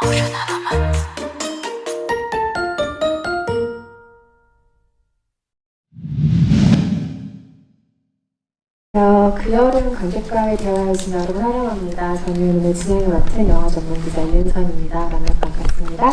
그 여름 관객과의 대화에 진짜 여러분 환영합니다. 저는 오늘 진행을 맡은 영화 전문 기자 이은선입니다. 만나서 반갑습니다.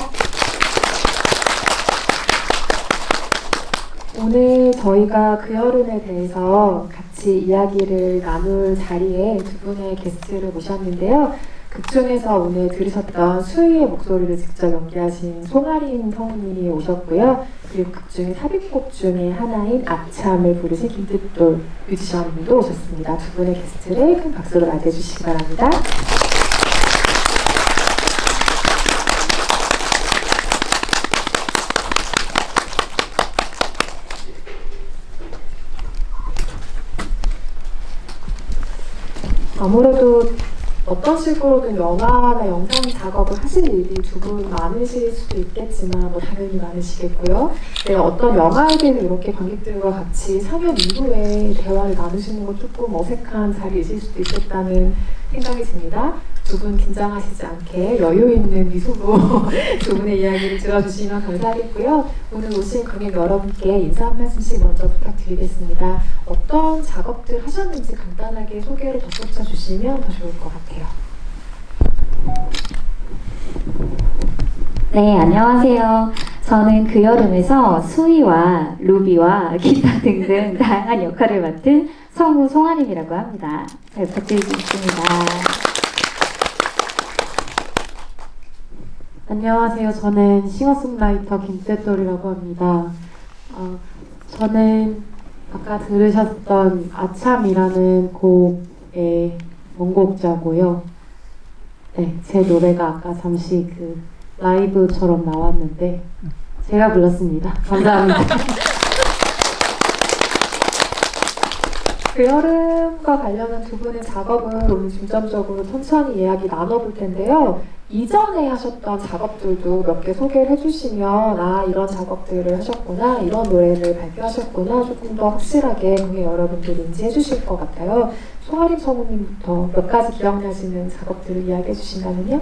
오늘 저희가 그 여름에 대해서 같이 이야기를 나눌 자리에 두 분의 게스트를 모셨는데요. 극중에서 오늘 들으셨던 수희의 목소리를 직접 연기하신 송아린 성우님이 오셨고요. 그리고 극중의 삽입곡 중에 하나인 아참을 부르신 김뜻돌 뮤지션분도 오셨습니다. 두 분의 게스트를 큰 박수로 맞이해주시기 바랍니다. 아무래도 어떤 식으로든 영화나 영상 작업을 하실 일이 두 분 많으실 수도 있겠지만 당연히 많으시겠고요. 네, 어떤 영화에 대해서 이렇게 관객들과 같이 상영 이후에 대화를 나누시는 건 조금 어색한 자리이실 수도 있겠다는 생각이 듭니다. 두 분 긴장하시지 않게 여유 있는 미소로 두 분의 이야기를 들어주시면 감사하겠고요. 오늘 오신 관객 여러분께 인사 한 말씀씩 먼저 부탁드리겠습니다. 어떤 작업들 하셨는지 간단하게 소개를 덧붙여 주시면 더 좋을 것 같아요. 네, 안녕하세요. 저는 그 여름에서 수희와 루비와 기타 등등 다양한 역할을 맡은 성우 송아림이라고 합니다. 잘 부탁드리겠습니다. 안녕하세요. 저는 싱어송라이터 김뜻돌이라고 합니다. 저는 아까 들으셨던 아참이라는 곡의 원곡자고요. 네, 제 노래가 아까 잠시 그 라이브처럼 나왔는데 제가 불렀습니다. 감사합니다. 그 여름과 관련한 두 분의 작업을 오늘 중점적으로 천천히 이야기 나눠볼 텐데요. 이전에 하셨던 작업들도 몇 개 소개를 해주시면 이런 작업들을 하셨구나, 이런 노래를 발표하셨구나 조금 더 확실하게 관객 여러분들이 인지해 주실 것 같아요. 송아림 성우님부터 몇 가지 기억나시는 작업들을 이야기해 주신다면요?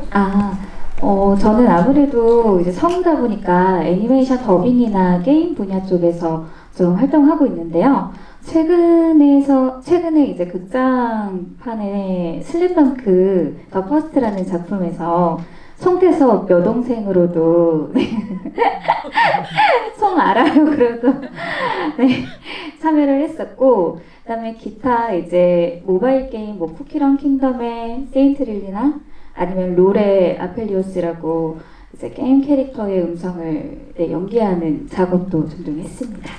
저는 아무래도 이제 성우다 보니까 애니메이션 더빙이나 게임 분야 쪽에서 좀 활동하고 있는데요. 최근에 이제 극장판에 슬램덩크 더 퍼스트라는 작품에서 송태섭 여동생으로도 송 알아요 그래도 참여를 했었고, 그다음에 기타 이제 모바일 게임 쿠키런 킹덤의 세인트릴리나 아니면 롤의 아펠리오스라고 이제 게임 캐릭터의 음성을 연기하는 작업도 종종 했습니다.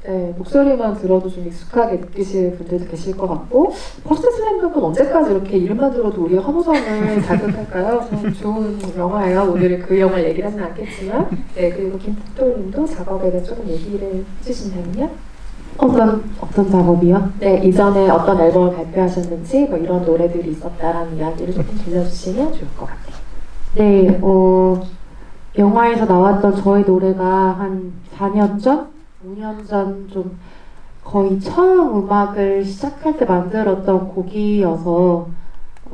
네, 목소리만 들어도 좀 익숙하게 느끼실 분들도 계실 것 같고, 퍼스트 슬램덩크는 언제까지 이렇게 이름만 들어도 우리의 환호성을 자극할까요? 참 좋은 영화예요. 오늘은 그 영화를 얘기를 하진 않겠지만. 네, 그리고 김뜻돌님도 작업에 대해 조금 얘기를 해주신다면요? 어떤 작업이요? 네, 이전에 어떤 앨범을 발표하셨는지 이런 노래들이 있었다라는 이야기를 조금 들려주시면 좋을 것 같아요. 네, 영화에서 나왔던 저희 노래가 한 4년 전? 5년 전 좀 거의 처음 음악을 시작할 때 만들었던 곡이어서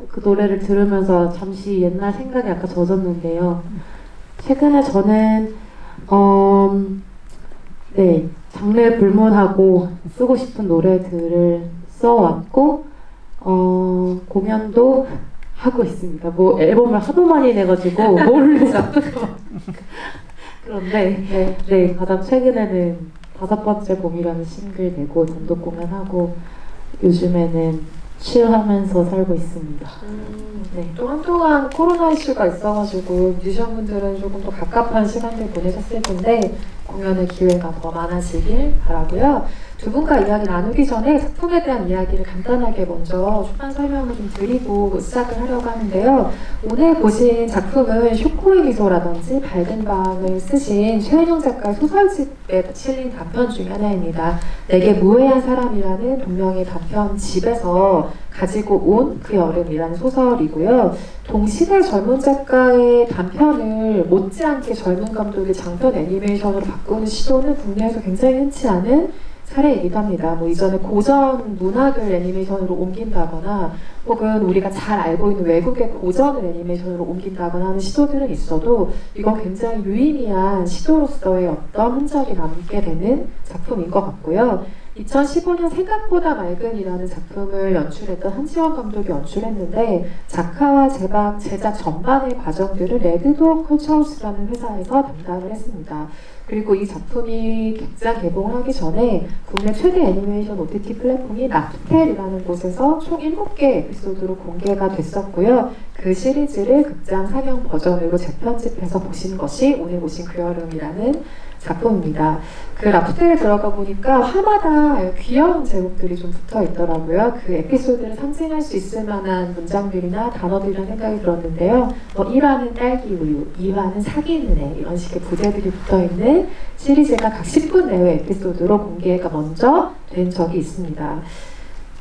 그 노래를 들으면서 잠시 옛날 생각에 약간 젖었는데요. 최근에 저는 장르 불문하고 쓰고 싶은 노래들을 써왔고 공연도 하고 있습니다. 앨범을 하도 많이 내가지고 뭘 잡고 그런데 가장 최근에는 5번째 봄이라는 싱글 내고 단독 공연하고 요즘에는 칠하면서 살고 있습니다. 네. 또 한동안 코로나 이슈가 있어가지고 뮤지션분들은 조금 더 갑갑한 시간들 보내셨을 텐데 공연의 기회가 더 많아지길 바라고요. 두 분과 이야기 나누기 전에 작품에 대한 이야기를 간단하게 먼저 초반 설명을 좀 드리고 시작을 하려고 하는데요. 오늘 보신 작품은 쇼코의 미소라든지 밝은 밤을 쓰신 최은영 작가의 소설집에 실린 단편 중에 하나입니다. 내게 무해한 사람이라는 동명의 단편집에서 가지고 온 그 여름이라는 소설이고요. 동시대 젊은 작가의 단편을 못지않게 젊은 감독의 장편 애니메이션으로 바꾸는 시도는 국내에서 굉장히 흔치 않은 사례이기도 합니다. 뭐 이전에 고전 문학을 애니메이션으로 옮긴다거나 혹은 우리가 잘 알고 있는 외국의 고전을 애니메이션으로 옮긴다거나 하는 시도들은 있어도 이건 굉장히 유의미한 시도로서의 어떤 흔적이 남게 되는 작품인 것 같고요. 2015년 생각보다 맑은이라는 작품을 연출했던 한지원 감독이 연출했는데 작화와 제작 전반의 과정들을 레드도 컬처하우스라는 회사에서 담당을 했습니다. 그리고 이 작품이 극장 개봉하기 전에 국내 최대 애니메이션 OTT 플랫폼인 라프텔이라는 곳에서 총 7개 에피소드로 공개가 됐었고요. 그 시리즈를 극장 상영 버전으로 재편집해서 보신 것이 오늘 보신 그 여름이라는 작품입니다. 그 라프텔에 들어가 보니까 화마다 귀여운 제목들이 좀 붙어 있더라고요. 그 에피소드를 상징할 수 있을 만한 문장들이나 단어들이라는 생각이 들었는데요. 1화는 딸기 우유, 2화는 사귀는 애 이런 식의 부제들이 붙어 있는 시리즈가 각 10분 내외 에피소드로 공개가 먼저 된 적이 있습니다.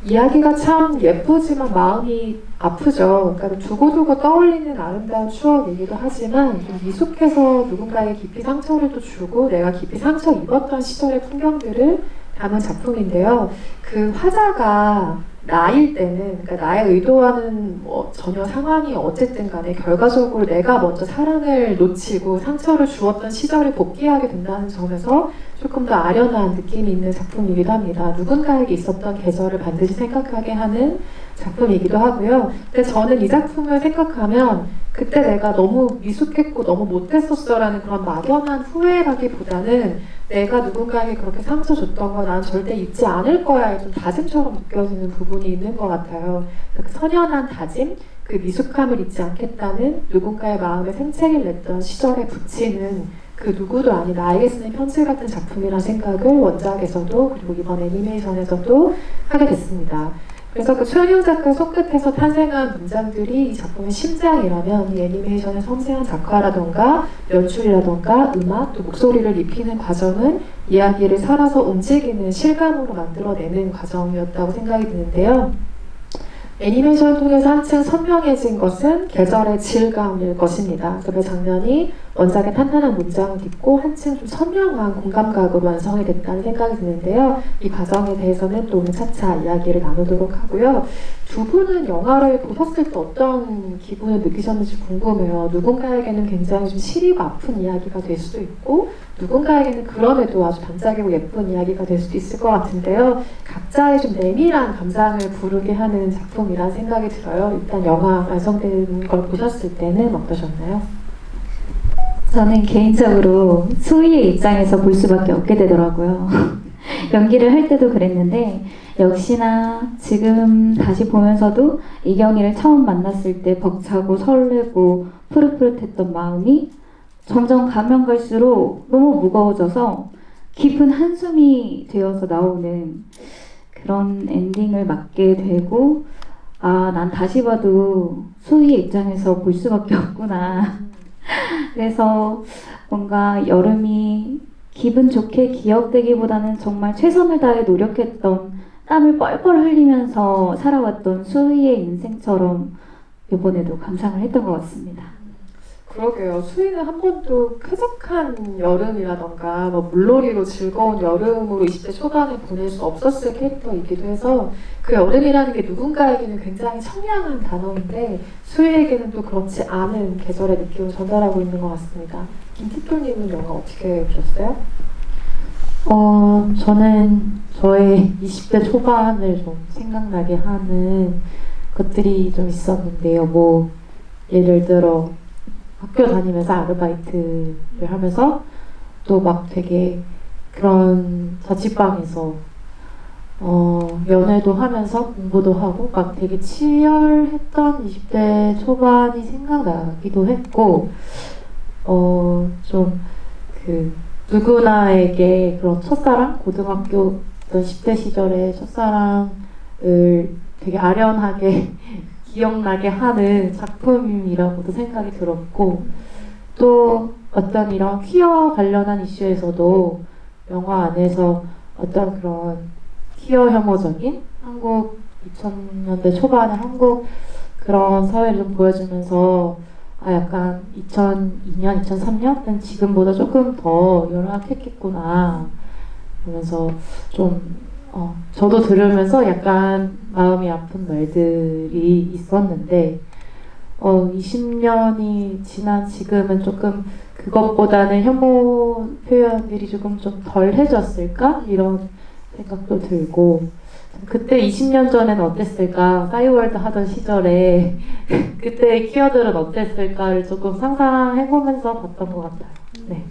이야기가 참 예쁘지만 마음이 아프죠. 그러니까 두고두고 떠올리는 아름다운 추억이기도 하지만 좀 미숙해서 누군가에게 깊이 상처를 또 주고 내가 깊이 상처 입었던 시절의 풍경들을 담은 작품인데요. 그 화자가 나일 때는, 그러니까 나의 의도와는 전혀 상황이 어쨌든 간에 결과적으로 내가 먼저 사랑을 놓치고 상처를 주었던 시절을 복귀하게 된다는 점에서 조금 더 아련한 느낌이 있는 작품이기도 합니다. 누군가에게 있었던 계절을 반드시 생각하게 하는 작품이기도 하고요. 근데 저는 이 작품을 생각하면 그때 내가 너무 미숙했고 너무 못했었어라는 그런 막연한 후회라기보다는 내가 누군가에게 그렇게 상처 줬던 거 난 절대 잊지 않을 거야의 좀 다짐처럼 느껴지는 부분이 있는 것 같아요. 그 선연한 다짐, 그 미숙함을 잊지 않겠다는 누군가의 마음에 생채를 냈던 시절에 붙이는 그 누구도 아닌 나에게 쓰는 편지 같은 작품이라는 생각을 원작에서도 그리고 이번 애니메이션에서도 하게 됐습니다. 그래서 그 최은영 작가 손끝에서 탄생한 문장들이 이 작품의 심장이라면 이 애니메이션의 섬세한 작화라던가 연출이라던가 음악 또 목소리를 입히는 과정은 이야기를 살아서 움직이는 실감으로 만들어내는 과정이었다고 생각이 드는데요. 애니메이션을 통해서 한층 선명해진 것은 계절의 질감일 것입니다. 그 장면이 원작의 탄탄한 문장을 딛고 한층 좀 선명한 공감각으로 완성이 됐다는 생각이 드는데요. 이 과정에 대해서는 또 오늘 차차 이야기를 나누도록 하고요. 두 분은 영화를 보셨을 때 어떤 기분을 느끼셨는지 궁금해요. 누군가에게는 굉장히 좀 시리고 아픈 이야기가 될 수도 있고 누군가에게는 그럼에도 아주 반짝이고 예쁜 이야기가 될 수도 있을 것 같은데요. 각자의 좀 내밀한 감상을 부르게 하는 작품이라는 생각이 들어요. 일단 영화 완성된 걸 보셨을 때는 어떠셨나요? 저는 개인적으로 소희의 입장에서 볼 수밖에 없게 되더라고요. 연기를 할 때도 그랬는데 역시나 지금 다시 보면서도 이경이를 처음 만났을 때 벅차고 설레고 푸릇푸릇했던 마음이 점점 가면 갈수록 너무 무거워져서 깊은 한숨이 되어서 나오는 그런 엔딩을 맞게 되고 난 다시 봐도 소희의 입장에서 볼 수밖에 없구나. 그래서 뭔가 여름이 기분 좋게 기억되기보다는 정말 최선을 다해 노력했던 땀을 뻘뻘 흘리면서 살아왔던 수희의 인생처럼 이번에도 감상을 했던 것 같습니다. 그러게요. 수희는 한 번도 쾌적한 여름이라던가 물놀이로 즐거운 여름으로 20대 초반에 보낼 수 없었을 캐릭터이기도 해서 그 여름이라는 게 누군가에게는 굉장히 청량한 단어인데 수희에게는 또 그렇지 않은 계절의 느낌을 전달하고 있는 것 같습니다. 김티토님은 영화 어떻게 보셨어요? 저는 저의 20대 초반을 좀 생각나게 하는 것들이 좀 있었는데요. 예를 들어 학교 다니면서 아르바이트를 하면서 또 막 되게 그런 자취방에서 연애도 하면서 공부도 하고 막 되게 치열했던 20대 초반이 생각나기도 했고 좀 누구나에게 그런 첫사랑, 고등학교 어떤 10대 시절의 첫사랑을 되게 아련하게 기억나게 하는 작품이라고도 생각이 들었고 또 어떤 이런 퀴어 관련한 이슈에서도 영화 안에서 어떤 그런 퀴어 혐오적인 한국 2000년대 초반의 한국 그런 사회를 좀 보여주면서 약간 2002년, 2003년은 지금보다 조금 더 열악했겠구나 그러면서 좀 저도 들으면서 약간 마음이 아픈 말들이 있었는데 20년이 지난 지금은 조금 그것보다는 혐오 표현들이 조금 좀 덜해졌을까? 이런 생각도 들고 그때 20년 전에는 어땠을까? 싸이월드 하던 시절에 그때의 키워드는 어땠을까를 조금 상상해보면서 봤던 것 같아요. 네.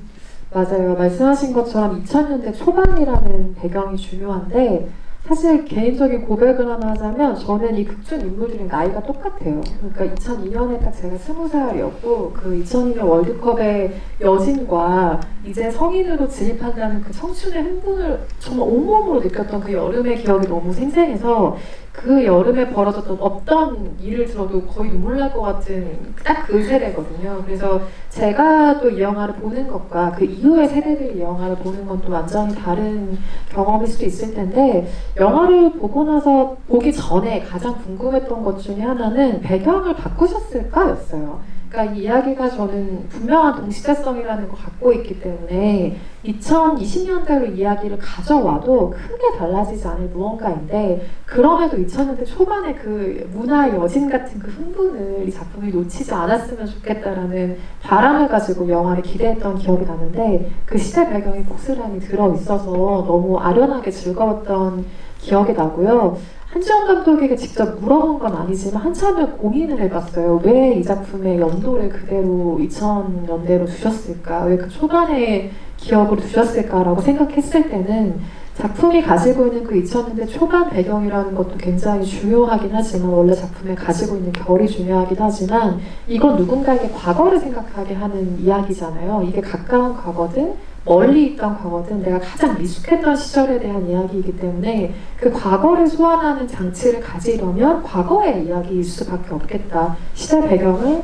맞아요. 말씀하신 것처럼 2000년대 초반이라는 배경이 중요한데 사실 개인적인 고백을 하나 하자면 저는 이 극중 인물들의 나이가 똑같아요. 그러니까 2002년에 딱 제가 20살이었고 그 2002년 월드컵의 여진과 이제 성인으로 진입한다는 그 청춘의 흥분을 정말 온몸으로 느꼈던 그 여름의 기억이 너무 생생해서 그 여름에 벌어졌던 어떤 일을 들어도 거의 눈물 날 것 같은 딱 그 세대거든요. 그래서 제가 또 이 영화를 보는 것과 그 이후의 세대들이 이 영화를 보는 건 또 완전히 다른 경험일 수도 있을 텐데 영화를 보고 나서 보기 전에 가장 궁금했던 것 중에 하나는 배경을 바꾸셨을까였어요. 그러니까 이 이야기가 저는 분명한 동시대성이라는 걸 갖고 있기 때문에 2020년대로 이야기를 가져와도 크게 달라지지 않을 무언가인데 그럼에도 2000년대 초반에 그 문화의 여진 같은 그 흥분을 이 작품이 놓치지 않았으면 좋겠다라는 바람을 가지고 영화를 기대했던 기억이 나는데 그 시대 배경이 복스란히 들어있어서 너무 아련하게 즐거웠던 기억이 나고요. 한지영 감독에게 직접 물어본 건 아니지만 한참을 고민을 해봤어요. 왜 이 작품의 연도를 그대로 2000년대로 두셨을까? 왜 그 초반의 기억으로 두셨을까라고 생각했을 때는 작품이 가지고 있는 그 2000년대 초반 배경이라는 것도 굉장히 중요하긴 하지만 원래 작품에 가지고 있는 결이 중요하긴 하지만 이건 누군가에게 과거를 생각하게 하는 이야기잖아요. 이게 가까운 과거든 멀리 있던 과거든 내가 가장 미숙했던 시절에 대한 이야기이기 때문에 그 과거를 소환하는 장치를 가지려면 과거의 이야기일 수밖에 없겠다. 시대 배경을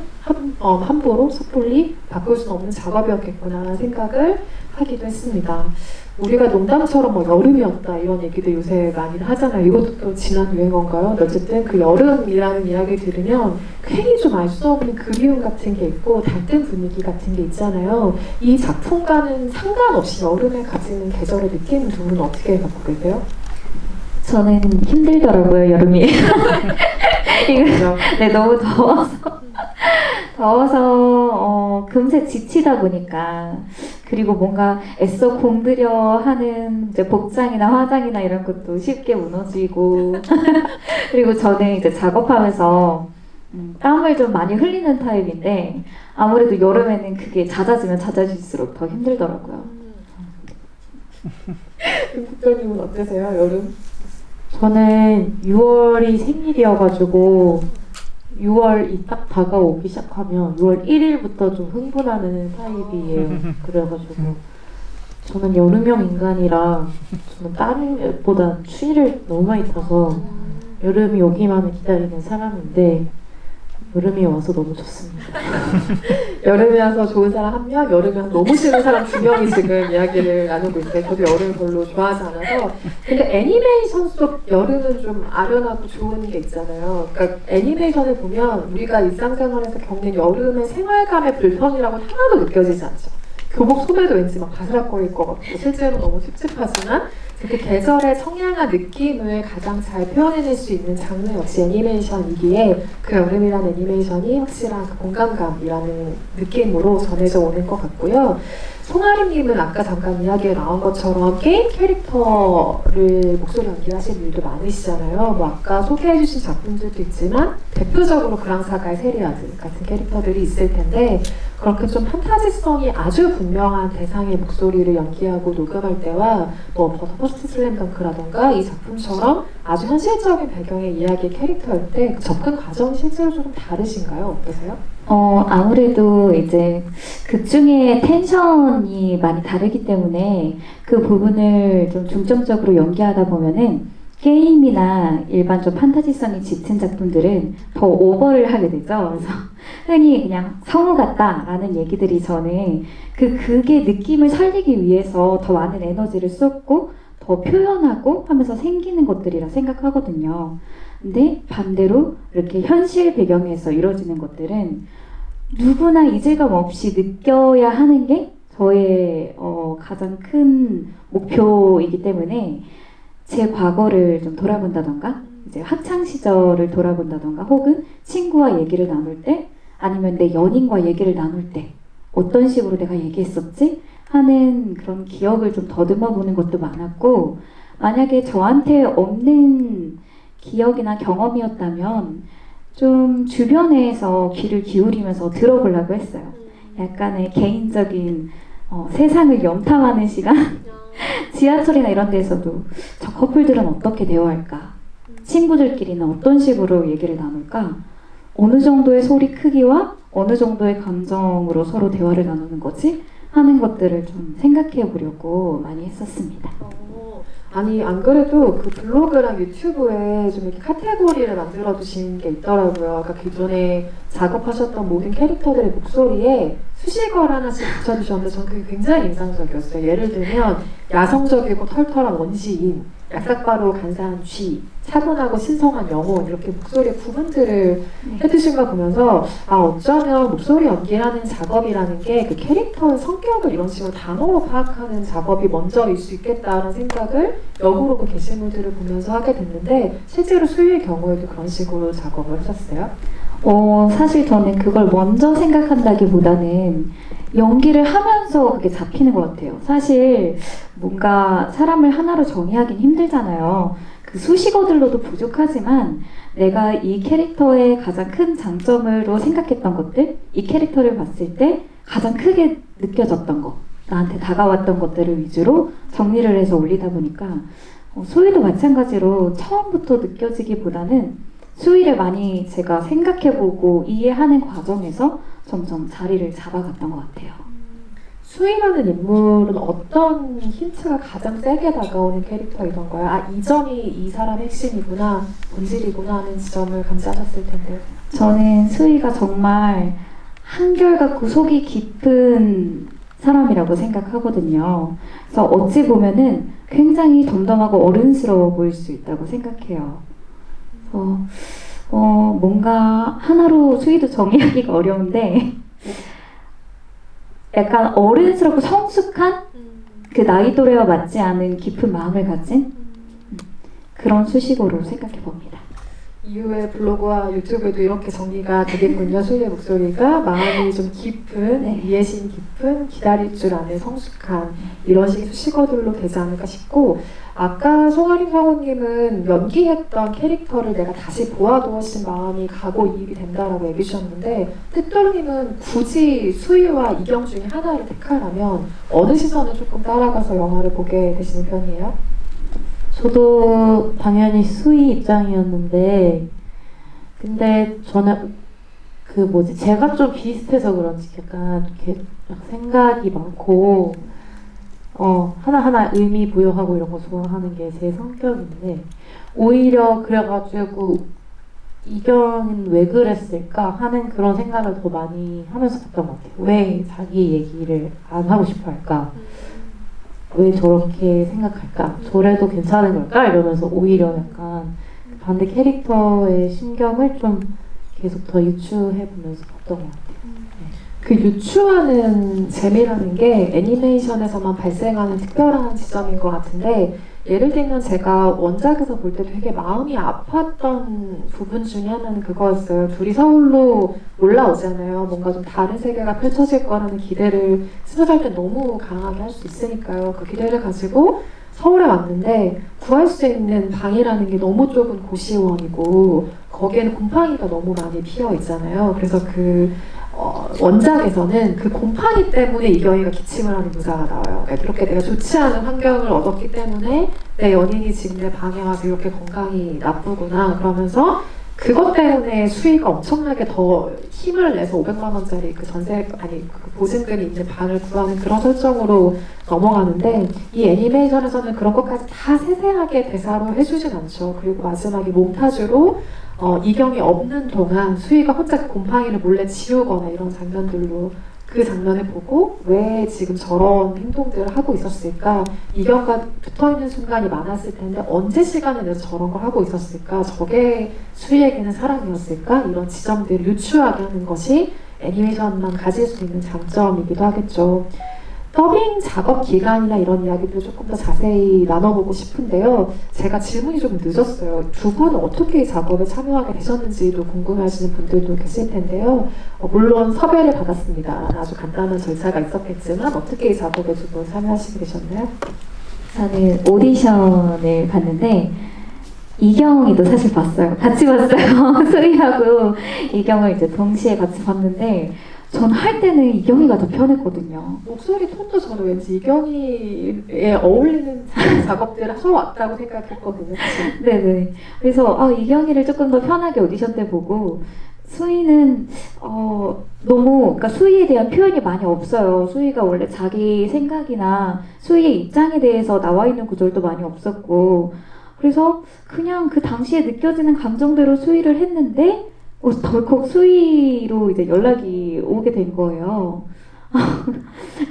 함부로 섣불리 바꿀 수는 없는 작업이었겠구나라는 생각을 하기도 했습니다. 우리가 농담처럼 뭐 여름이었다 이런 얘기도 요새 많이 하잖아요. 이것도 또 지난 유행어인가요? 어쨌든 그 여름이라는 이야기 들으면 괜히 좀 알 수 없는 그리움 같은 게 있고 달뜬 분위기 같은 게 있잖아요. 이 작품과는 상관없이 여름에 가지는 계절의 느낌 두 분은 어떻게 갖고 계세요? 저는 힘들더라고요, 여름이. 이거 네, 너무 더워서 금세 지치다 보니까 그리고 뭔가 애써 공들여 하는 이제 복장이나 화장이나 이런 것도 쉽게 무너지고 그리고 저는 이제 작업하면서 땀을 좀 많이 흘리는 타입인데 아무래도 여름에는 그게 잦아지면 잦아질수록 더 힘들더라고요. 국장님은 어떠세요? 여름? 저는 6월이 생일이어가지고 6월이 딱 다가오기 시작하면 6월 1일부터 좀 흥분하는 타입이에요. 그래가지고 저는 여름형 인간이라 저는 다른보다 추위를 너무 많이 타서 여름이 오기만을 기다리는 사람인데 여름이 와서 너무 좋습니다. 여름이 와서 좋은 사람 한 명, 여름이 와서 너무 싫은 사람 두 명이 지금 이야기를 나누고 있어요. 저도 여름을 별로 좋아하지 않아서. 근데 애니메이션 속 여름은 좀 아련하고 좋은 게 있잖아요. 그러니까 애니메이션을 보면 우리가 일상생활에서 겪는 여름의 생활감의 불편이라고 하나도 느껴지지 않죠. 교복 소매도 왠지 막 바스락거릴 것 같고 실제로 너무 찝찝하지만 그 계절의 청량한 느낌을 가장 잘 표현해낼 수 있는 장르 역시 애니메이션이기에 그 여름이라는 애니메이션이 확실한 그 공감감이라는 느낌으로 전해져 오는 것 같고요. 송아리님은 아까 잠깐 이야기에 나온 것처럼 게임 캐릭터를 목소리 연기하시는 일도 많으시잖아요. 뭐 아까 소개해주신 작품들도 있지만 대표적으로 그랑사가의 세리아드 같은 캐릭터들이 있을 텐데 그렇게 좀 판타지성이 아주 분명한 대상의 목소리를 연기하고 녹음할 때와 뭐 퍼스트 슬램덩크라던가 이 작품처럼 아주 현실적인 배경의 이야기의 캐릭터일 때 접근 과정이 실제로 조금 다르신가요? 어떠세요? 아무래도 이제 극 중에 텐션이 많이 다르기 때문에 그 부분을 좀 중점적으로 연기하다 보면은 게임이나 일반 좀 판타지성이 짙은 작품들은 더 오버를 하게 되죠. 그래서 흔히 그냥 성우 같다라는 얘기들이 저는 극의 느낌을 살리기 위해서 더 많은 에너지를 쏟고 더 표현하고 하면서 생기는 것들이라 생각하거든요. 근데 반대로 이렇게 현실 배경에서 이루어지는 것들은 누구나 이질감 없이 느껴야 하는 게 저의 가장 큰 목표이기 때문에 제 과거를 좀 돌아본다던가 이제 학창 시절을 돌아본다던가 혹은 친구와 얘기를 나눌 때 아니면 내 연인과 얘기를 나눌 때 어떤 식으로 내가 얘기했었지 하는 그런 기억을 좀 더듬어 보는 것도 많았고 만약에 저한테 없는 기억이나 경험이었다면 좀 주변에서 귀를 기울이면서 들어보려고 했어요. 약간의 개인적인 세상을 염탐하는 시간? 지하철이나 이런 데서도 저 커플들은 어떻게 대화할까? 친구들끼리는 어떤 식으로 얘기를 나눌까? 어느 정도의 소리 크기와 어느 정도의 감정으로 서로 대화를 나누는 거지? 하는 것들을 좀 생각해 보려고 많이 했었습니다. 아니 안 그래도 그 블로그랑 유튜브에 좀 이렇게 카테고리를 만들어 두신 게 있더라고요. 그러니까 기존에 작업하셨던 모든 캐릭터들의 목소리에 수식어를 하나씩 붙여주셨는데 저는 그게 굉장히 인상적이었어요. 예를 들면 야성적이고 털털한 원시인, 약삭빠르고 간사한 쥐, 차분하고 신성한 영혼 이렇게 목소리의 부분들을 해두신 걸 보면서 아 어쩌면 목소리 연기라는 작업이라는 게 그 캐릭터의 성격을 이런 식으로 단어로 파악하는 작업이 먼저일 수 있겠다는 생각을 역으로 그 게시물들을 보면서 하게 됐는데 실제로 수유의 경우에도 그런 식으로 작업을 하셨어요? 사실 저는 그걸 먼저 생각한다기보다는 연기를 하면서 그게 잡히는 것 같아요. 사실 뭔가 사람을 하나로 정의하긴 힘들잖아요. 그 수식어들로도 부족하지만 내가 이 캐릭터의 가장 큰 장점으로 생각했던 것들, 이 캐릭터를 봤을 때 가장 크게 느껴졌던 것, 나한테 다가왔던 것들을 위주로 정리를 해서 올리다 보니까 수위도 마찬가지로 처음부터 느껴지기보다는 수위를 많이 제가 생각해보고 이해하는 과정에서 점점 자리를 잡아갔던 것 같아요. 수희라는 인물은 어떤 힌트가 가장 세게 다가오는 캐릭터이던가요? 아, 이 점이 이 사람의 핵심이구나, 본질이구나 하는 지점을 감지하셨을 텐데요. 저는 수희가 정말 한결같고 속이 깊은 사람이라고 생각하거든요. 그래서 어찌 보면은 굉장히 덤덤하고 어른스러워 보일 수 있다고 생각해요. 그래서 뭔가 하나로 수희도 정의하기가 어려운데 약간 어른스럽고 성숙한 그 나이 또래와 맞지 않은 깊은 마음을 가진 그런 수식어로 생각해 봅니다. 이후에 블로그와 유튜브에도 이렇게 정리가 되겠군요. 수희의 목소리가 마음이 좀 깊은, 네. 이해심 깊은, 기다릴 줄 아는 성숙한 이런 식의 수식어들로 되지 않을까 싶고 아까 송아림 성우님은 연기했던 캐릭터를 내가 다시 보아두었신 마음이 가고 이입이 된다라고 얘기해 주셨는데 뜻돌님은 굳이 수희와 이경 중에 하나를 택하라면 어느 시선을 조금 따라가서 영화를 보게 되시는 편이에요? 저도 당연히 수희 입장이었는데 근데 저는 제가 좀 비슷해서 그런지 약간 이렇게 생각이 많고 하나하나 의미 부여하고 이런 거 좋아하는 게 제 성격인데 오히려 그래가지고 이경은 왜 그랬을까 하는 그런 생각을 더 많이 하면서 봤던 것 같아요. 왜 자기 얘기를 안 하고 싶어 할까? 왜 저렇게 생각할까? 저래도 괜찮은 걸까? 이러면서 오히려 약간 반대 캐릭터의 심경을 좀 계속 더 유추해보면서 봤던 것 같아요. 그 유추하는 재미라는 게 애니메이션에서만 발생하는 특별한 지점인 것 같은데 예를 들면 제가 원작에서 볼 때 되게 마음이 아팠던 부분 중에 하나는 그거였어요. 둘이 서울로 올라오잖아요. 뭔가 좀 다른 세계가 펼쳐질 거라는 기대를 20살 때 너무 강하게 할 수 있으니까요. 그 기대를 가지고 서울에 왔는데 구할 수 있는 방이라는 게 너무 좁은 고시원이고 거기에는 곰팡이가 너무 많이 피어 있잖아요. 그래서 원작에서는 그 곰팡이 때문에 이경이가 기침을 하는 묘사가 나와요. 그러니까 이렇게 내가 좋지 않은 환경을 얻었기 때문에 내 연인이 지금 내 방에 와서 이렇게 건강이 나쁘구나 그러면서 그것 때문에 수희가 엄청나게 더 힘을 내서 500만 원짜리 그 보증금이 있는 방을 구하는 그런 설정으로 넘어가는데 이 애니메이션에서는 그런 것까지 다 세세하게 대사로 해주진 않죠. 그리고 마지막에 몽타주로 이경이 없는 동안 수희가 혼자 곰팡이를 몰래 지우거나 이런 장면들로 그 장면을 보고 왜 지금 저런 행동들을 하고 있었을까? 이경과 붙어있는 순간이 많았을 텐데 언제 시간을 내서 저런 걸 하고 있었을까? 저게 수희에게는 사랑이었을까? 이런 지점들을 유추하게 하는 것이 애니메이션만 가질 수 있는 장점이기도 하겠죠. 더빙 작업 기간이나 이런 이야기들을 조금 더 자세히 나눠보고 싶은데요. 제가 질문이 좀 늦었어요. 두 분은 어떻게 이 작업에 참여하게 되셨는지도 궁금해하시는 분들도 계실 텐데요. 물론 섭외를 받았습니다. 아주 간단한 절차가 있었겠지만 어떻게 이 작업에 두 분 참여하시게 되셨나요? 저는 오디션을 봤는데 이경이도 사실 봤어요. 같이 봤어요. 수희하고 이경을 이제 동시에 같이 봤는데 전 할 때는 이경이가 더 편했거든요. 목소리 톤도 저는 왠지 이경이에 어울리는 작업들을 하셔왔다고 생각했거든요. 사실. 네네. 그래서 이경이를 조금 더 편하게 오디션 때 보고 수희는 너무 그러니까 수희에 대한 표현이 많이 없어요. 수희가 원래 자기 생각이나 수희의 입장에 대해서 나와 있는 구절도 많이 없었고 그래서 그냥 그 당시에 느껴지는 감정대로 수희를 했는데 덜컥 수희로 이제 연락이 오게 된 거예요.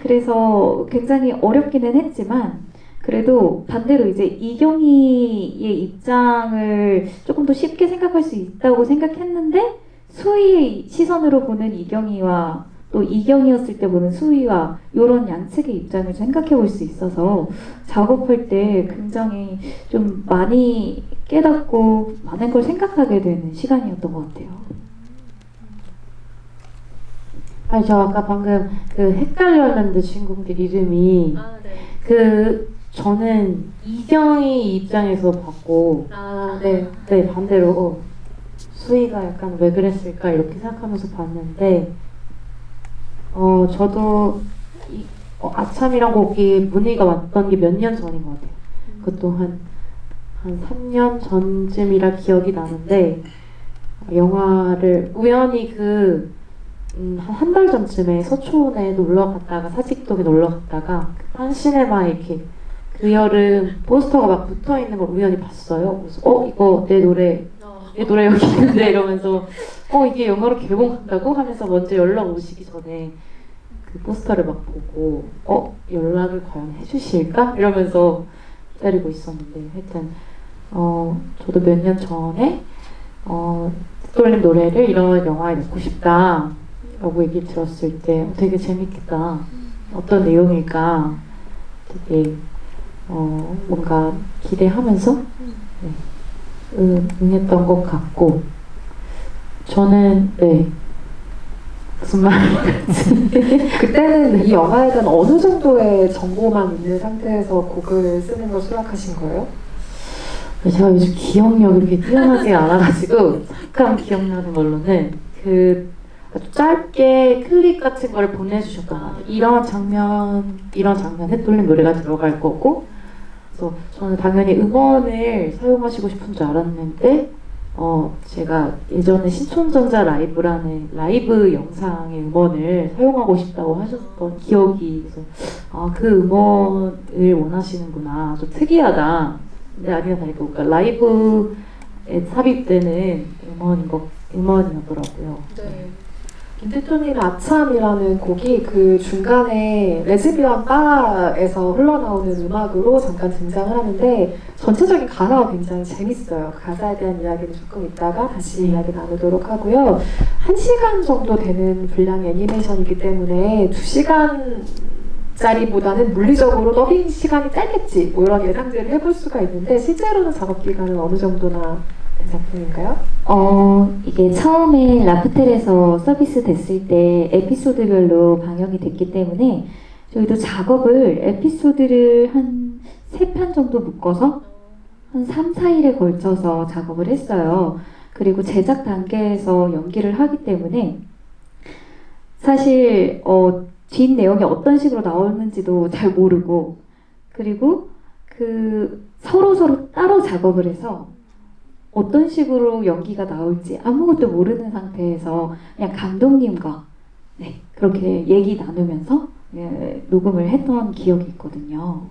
그래서 굉장히 어렵기는 했지만 그래도 반대로 이제 이경이의 입장을 조금 더 쉽게 생각할 수 있다고 생각했는데 수희의 시선으로 보는 이경이와 또 이경이었을 때 보는 수희와 이런 양측의 입장을 생각해 볼 수 있어서 작업할 때 굉장히 좀 많이 깨닫고 많은 걸 생각하게 되는 시간이었던 것 같아요. 아니 저 아까 방금 그 헷갈렸는데 주인공들 이름이 저는 이경이 입장에서 봤고 네 반대로 수희가 약간 왜 그랬을까 이렇게 생각하면서 봤는데 저도 아참이란 곡이 문의가 왔던 게 몇 년 전인 것 같아요. 그것도 한 3년 전쯤이라 기억이 나는데 영화를 우연히 한 달 전쯤에 서초원에 놀러 갔다가 사직동에 놀러 갔다가 한시네마에 이렇게 그 여름 포스터가 막 붙어 있는 걸 우연히 봤어요. 그래서 이거 내 노래 여기 있는데 이러면서 이게 영화로 개봉한다고 하면서 먼저 연락 오시기 전에 그 포스터를 막 보고 연락을 과연 해주실까 이러면서 기다리고 있었는데 하여튼 저도 몇 년 전에 똘림 노래를 이런 영화에 넣고 싶다 라고 얘기 들었을 때 되게 재밌겠다. 어떤 내용일까 되게 뭔가 기대하면서 응했던 것 같고 저는 무슨 말인지 그때는 이 영화에 대한 어느 정도의 정보만 있는 상태에서 곡을 쓰는 걸 수락하신 거예요? 제가 요즘 기억력이 그렇게 뛰어나지 않아가지고 잠깐 기억나는 걸로는 아주 짧게 클립 같은 걸 보내주셨던 것 같아요. 이런 장면에 똘림 노래가 들어갈 거고 그래서 저는 당연히 음원을 사용하시고 싶은 줄 알았는데 제가 예전에 신촌전자 라이브라는 라이브 영상의 음원을 사용하고 싶다고 하셨던 기억이 있어서 그 음원을 원하시는구나. 좀 특이하다. 근데 아니나 다를까 그러니까 라이브에 삽입되는 음원이었더라고요. 네. 김대표님의 아참이라는 곡이 그 중간에 레즈비언 바에서 흘러나오는 음악으로 잠깐 등장을 하는데 전체적인 가사가 굉장히 재밌어요. 가사에 대한 이야기는 조금 있다가 다시 이야기 나누도록 하고요. 1시간 정도 되는 분량의 애니메이션이기 때문에 2시간짜리보다는 물리적으로 더빙 시간이 짧겠지 뭐 이런 예상들을 해볼 수가 있는데 실제로는 작업 기간은 어느 정도나 된 작품인가요? 이게 처음에 라프텔에서 서비스 됐을 때 에피소드별로 방영이 됐기 때문에 저희도 작업을 에피소드를 한 3편 정도 묶어서 한 3, 4일에 걸쳐서 작업을 했어요. 그리고 제작 단계에서 연기를 하기 때문에 사실 뒷 내용이 어떤 식으로 나오는지도 잘 모르고 그리고 서로 따로 작업을 해서 어떤 식으로 연기가 나올지 아무것도 모르는 상태에서 그냥 감독님과 그렇게 얘기 나누면서 녹음을 했던 기억이 있거든요.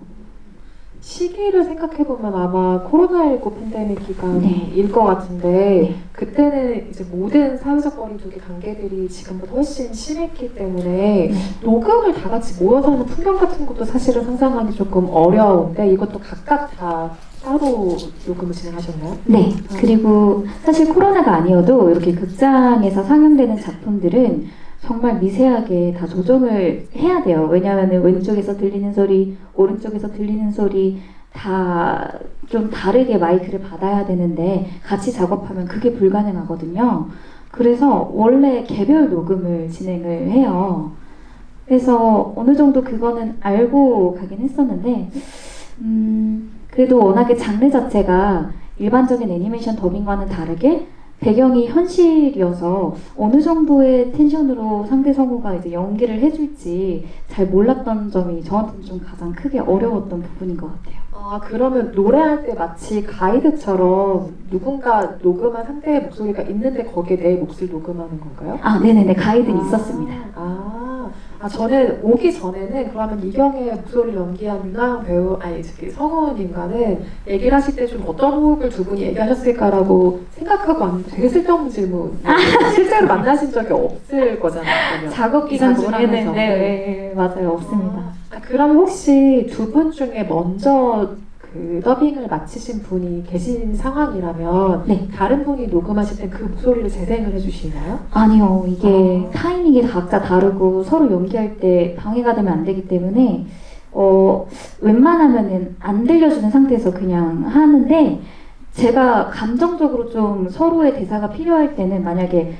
시기를 생각해보면 아마 코로나19 팬데믹 기간일 것 같은데 그때는 이제 모든 사회적 거리두기 단계들이 지금보다 훨씬 심했기 때문에 녹음을 다 같이 모여서 하는 풍경 같은 것도 사실은 상상하기 조금 어려운데 이것도 각각 다 따로 녹음을 진행하셨나요? 네. 그리고 사실 코로나가 아니어도 이렇게 극장에서 상영되는 작품들은 정말 미세하게 다 조정을 해야 돼요. 왜냐하면 왼쪽에서 들리는 소리, 오른쪽에서 들리는 소리 다 좀 다르게 마이크를 받아야 되는데 같이 작업하면 그게 불가능하거든요. 그래서 원래 개별 녹음을 진행을 해요. 그래서 어느 정도 그거는 알고 가긴 했었는데 그래도 워낙에 장르 자체가 일반적인 애니메이션 더빙과는 다르게 배경이 현실이어서 어느 정도의 텐션으로 상대 성우가 이제 연기를 해줄지 잘 몰랐던 점이 저한테는 좀 가장 크게 어려웠던 부분인 것 같아요. 아, 그러면 노래할 때 마치 가이드처럼 누군가 녹음한 상대의 목소리가 있는데 거기에 내 목소리 녹음하는 건가요? 아, 네네네. 가이드는 있었습니다. 저는 오기 전에는 그러면 이경의 목소리를 연기한 윤하영 배우, 아니 저기 성우님과는 얘기를 하실 때 좀 어떤 호흡을 두 분이 얘기하셨을까라고 생각하고 왔는데 되게 쓸데없는 질문. 실제로 만나신 적이 없을 거잖아요. 그러면. 작업 기간 작업을 중에는 하면서. 네, 맞아요. 없습니다. 그럼 혹시 두 분 중에 먼저 그 더빙을 마치신 분이 계신 상황이라면 네. 다른 분이 녹음하실 때 그 목소리를 재생을 해주시나요? 아니요, 이게 타이밍이 각자 다르고 서로 연기할 때 방해가 되면 안 되기 때문에 웬만하면은 안 들려주는 상태에서 그냥 하는데 제가 감정적으로 좀 서로의 대사가 필요할 때는 만약에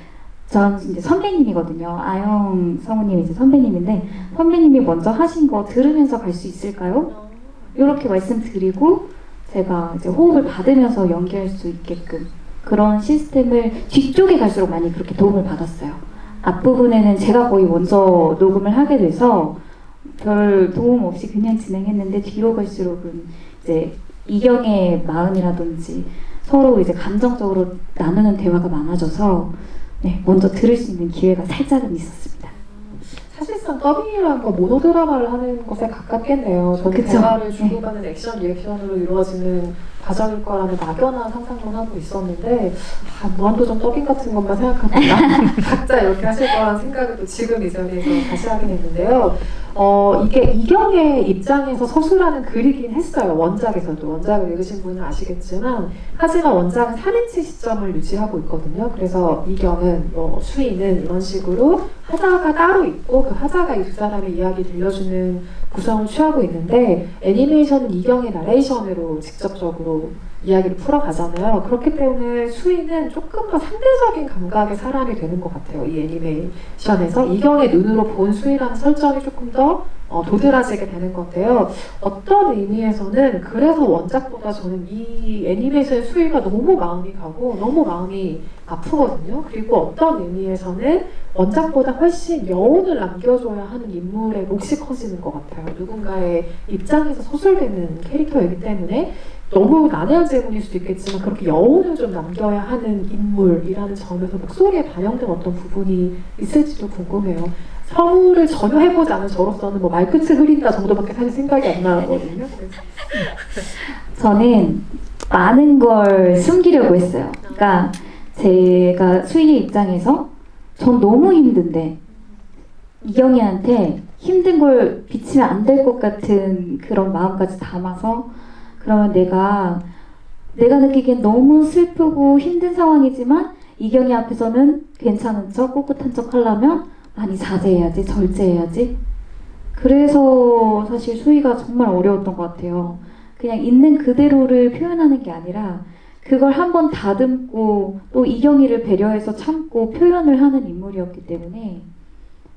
전 이제 선배님이거든요. 아영 성우님이 이제 선배님인데 선배님이 먼저 하신 거 들으면서 갈 수 있을까요? 이렇게 말씀드리고 제가 이제 호흡을 받으면서 연기할 수 있게끔 그런 시스템을 뒤쪽에 갈수록 많이 그렇게 도움을 받았어요. 앞부분에는 제가 거의 먼저 녹음을 하게 돼서 별 도움 없이 그냥 진행했는데 뒤로 갈수록은 이제 이경의 마음이라든지 서로 이제 감정적으로 나누는 대화가 많아져서 네, 먼저 들을 수 있는 기회가 살짝은 있었습니다. 사실상 더빙이라는 건 모노드라마를 하는 것에 가깝겠네요. 저는 그쵸? 대화를 주고받는 액션 리액션으로 이루어지는 과정일 거라는 막연한 상상만 하고 있었는데 무한도전 더빙 같은 것만 생각하다가 각자 이렇게 하실 거라는 생각을 또 지금 이 자리에서 다시 하게 됐는데요. 이게 이경의 입장에서 서술하는 글이긴 했어요. 원작에서도. 원작을 읽으신 분은 아시겠지만 하지만 원작은 3인칭 시점을 유지하고 있거든요. 그래서 이경은 수인은 이런 식으로 하자가 따로 있고 그 하자가 이 두 사람의 이야기 들려주는 구성을 취하고 있는데 애니메이션은 이경의 나레이션으로 직접적으로 이야기를 풀어가잖아요. 그렇기 때문에 수인은 조금 더 상대적인 감각의 사람이 되는 것 같아요. 이 애니메이션에서 이경의 눈으로 본 수인이라는 설정이 조금 더 도드라지게 되는 것 같아요. 어떤 의미에서는 그래서 원작보다 저는 이 애니메이션의 수위가 너무 마음이 가고 너무 마음이 아프거든요. 그리고 어떤 의미에서는 원작보다 훨씬 여운을 남겨줘야 하는 인물의 몫이 커지는 것 같아요. 누군가의 입장에서 소설되는 캐릭터이기 때문에 너무 난해한 질문일 수도 있겠지만 그렇게 여운을 좀 남겨야 하는 인물이라는 점에서 목소리에 반영된 어떤 부분이 있을지도 궁금해요. 성우를 전혀 해보지 않은 저로서는 뭐 말끝을 흐린다 정도밖에 사실 생각이 안 나거든요. 저는 많은 걸 숨기려고 했어요. 그러니까 제가 수희의 입장에서 전 너무 힘든데 이경이한테 힘든 걸 비치면 안 될 것 같은 그런 마음까지 담아서 그러면 내가 느끼기엔 너무 슬프고 힘든 상황이지만 이경이 앞에서는 괜찮은 척 꿋꿋한 척 하려면 많이 자제해야지, 절제해야지. 그래서 사실 수희가 정말 어려웠던 것 같아요. 그냥 있는 그대로를 표현하는 게 아니라 그걸 한번 다듬고 또 이경이를 배려해서 참고 표현을 하는 인물이었기 때문에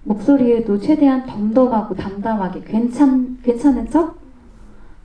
목소리에도 최대한 덤덤하고 담담하게 괜찮은 척?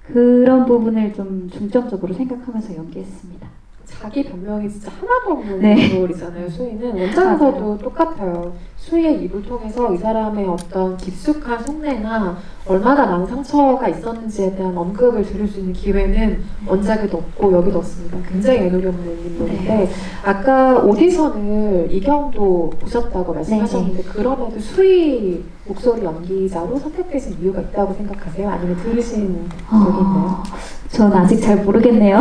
그런 부분을 좀 중점적으로 생각하면서 연기했습니다. 자기 변명이 진짜 하나도 없는 네. 인물이잖아요. 수희는 원작에서도 똑같아요. 수희의 입을 통해서 이 사람의 어떤 깊숙한 속내나 얼마나 많은 상처가 있었는지에 대한 언급을 들을 수 있는 기회는 원작에도 없고 여기도 없습니다. 굉장히 애누리 없는 인물인데 아까 오디션을 이경도 보셨다고 말씀하셨는데 그럼에도 수희 목소리 연기자로 선택되신 이유가 있다고 생각하세요? 아니면 들으신 적이 있나요? 전 아직 잘 모르겠네요.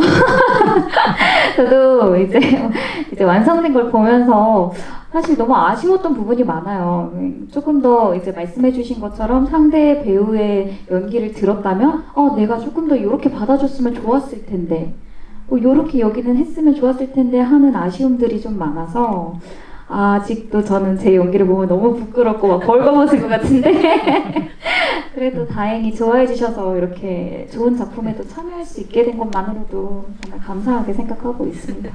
저도 이제 완성된 걸 보면서 사실 너무 아쉬웠던 부분이 많아요. 조금 더 이제 말씀해주신 것처럼 상대 배우의 연기를 들었다면, 내가 조금 더 이렇게 받아줬으면 좋았을 텐데, 이렇게 여기는 했으면 좋았을 텐데 하는 아쉬움들이 좀 많아서 아직도 저는 제 연기를 보면 너무 부끄럽고 막 벌거벗을 것 같은데 그래도 다행히 좋아해 주셔서 이렇게 좋은 작품에도 참여할 수 있게 된 것만으로도 정말 감사하게 생각하고 있습니다.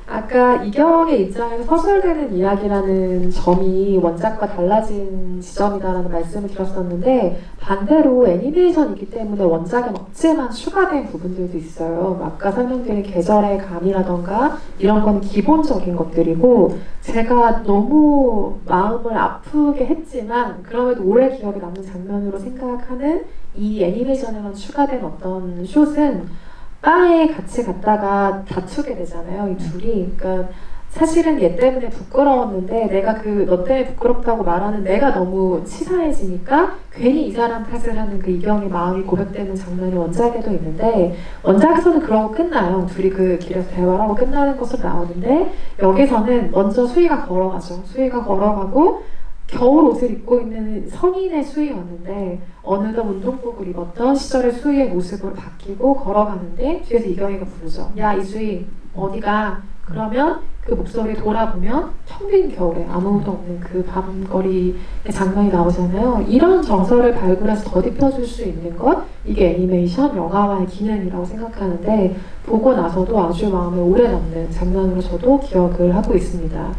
아까 이경의 입장에서 서술되는 이야기라는 점이 원작과 달라진 지점이다라는 말씀을 드렸었는데 반대로 애니메이션이기 때문에 원작에 없지만 추가된 부분들도 있어요. 아까 설명드린 계절의 감이라던가 이런 건 기본적인 것들이고 제가 너무 마음을 아프게 했지만 그럼에도 오래 기억에 남는 장면으로 생각하는 이 애니메이션에만 추가된 어떤 숏은 바에 같이 갔다가 다투게 되잖아요, 이 둘이. 그러니까 사실은 얘 때문에 부끄러웠는데 내가 너 때문에 부끄럽다고 말하는 내가 너무 치사해지니까 괜히 이 사람 탓을 하는 그 이경의 마음이 고백되는 장면이 원작에도 있는데 원작에서는 그러고 끝나요. 둘이 그 길에서 대화를 하고 끝나는 것으로 나오는데 여기서는 먼저 수희가 걸어가죠. 수희가 걸어가고 겨울 옷을 입고 있는 성인의 수희였는데 어느덧 운동복을 입었던 시절의 수희의 모습으로 바뀌고 걸어가는데 뒤에서 이경이가 부르죠. 야 이수희 어디가? 그러면 그 목소리 돌아보면 텅 빈 겨울에 아무도 없는 그 밤거리의 장면이 나오잖아요. 이런 정서를 발굴해서 더딥혀줄 수 있는 것 이게 애니메이션 영화와의 기능이라고 생각하는데 보고 나서도 아주 마음에 오래 남는 장면으로 저도 기억을 하고 있습니다.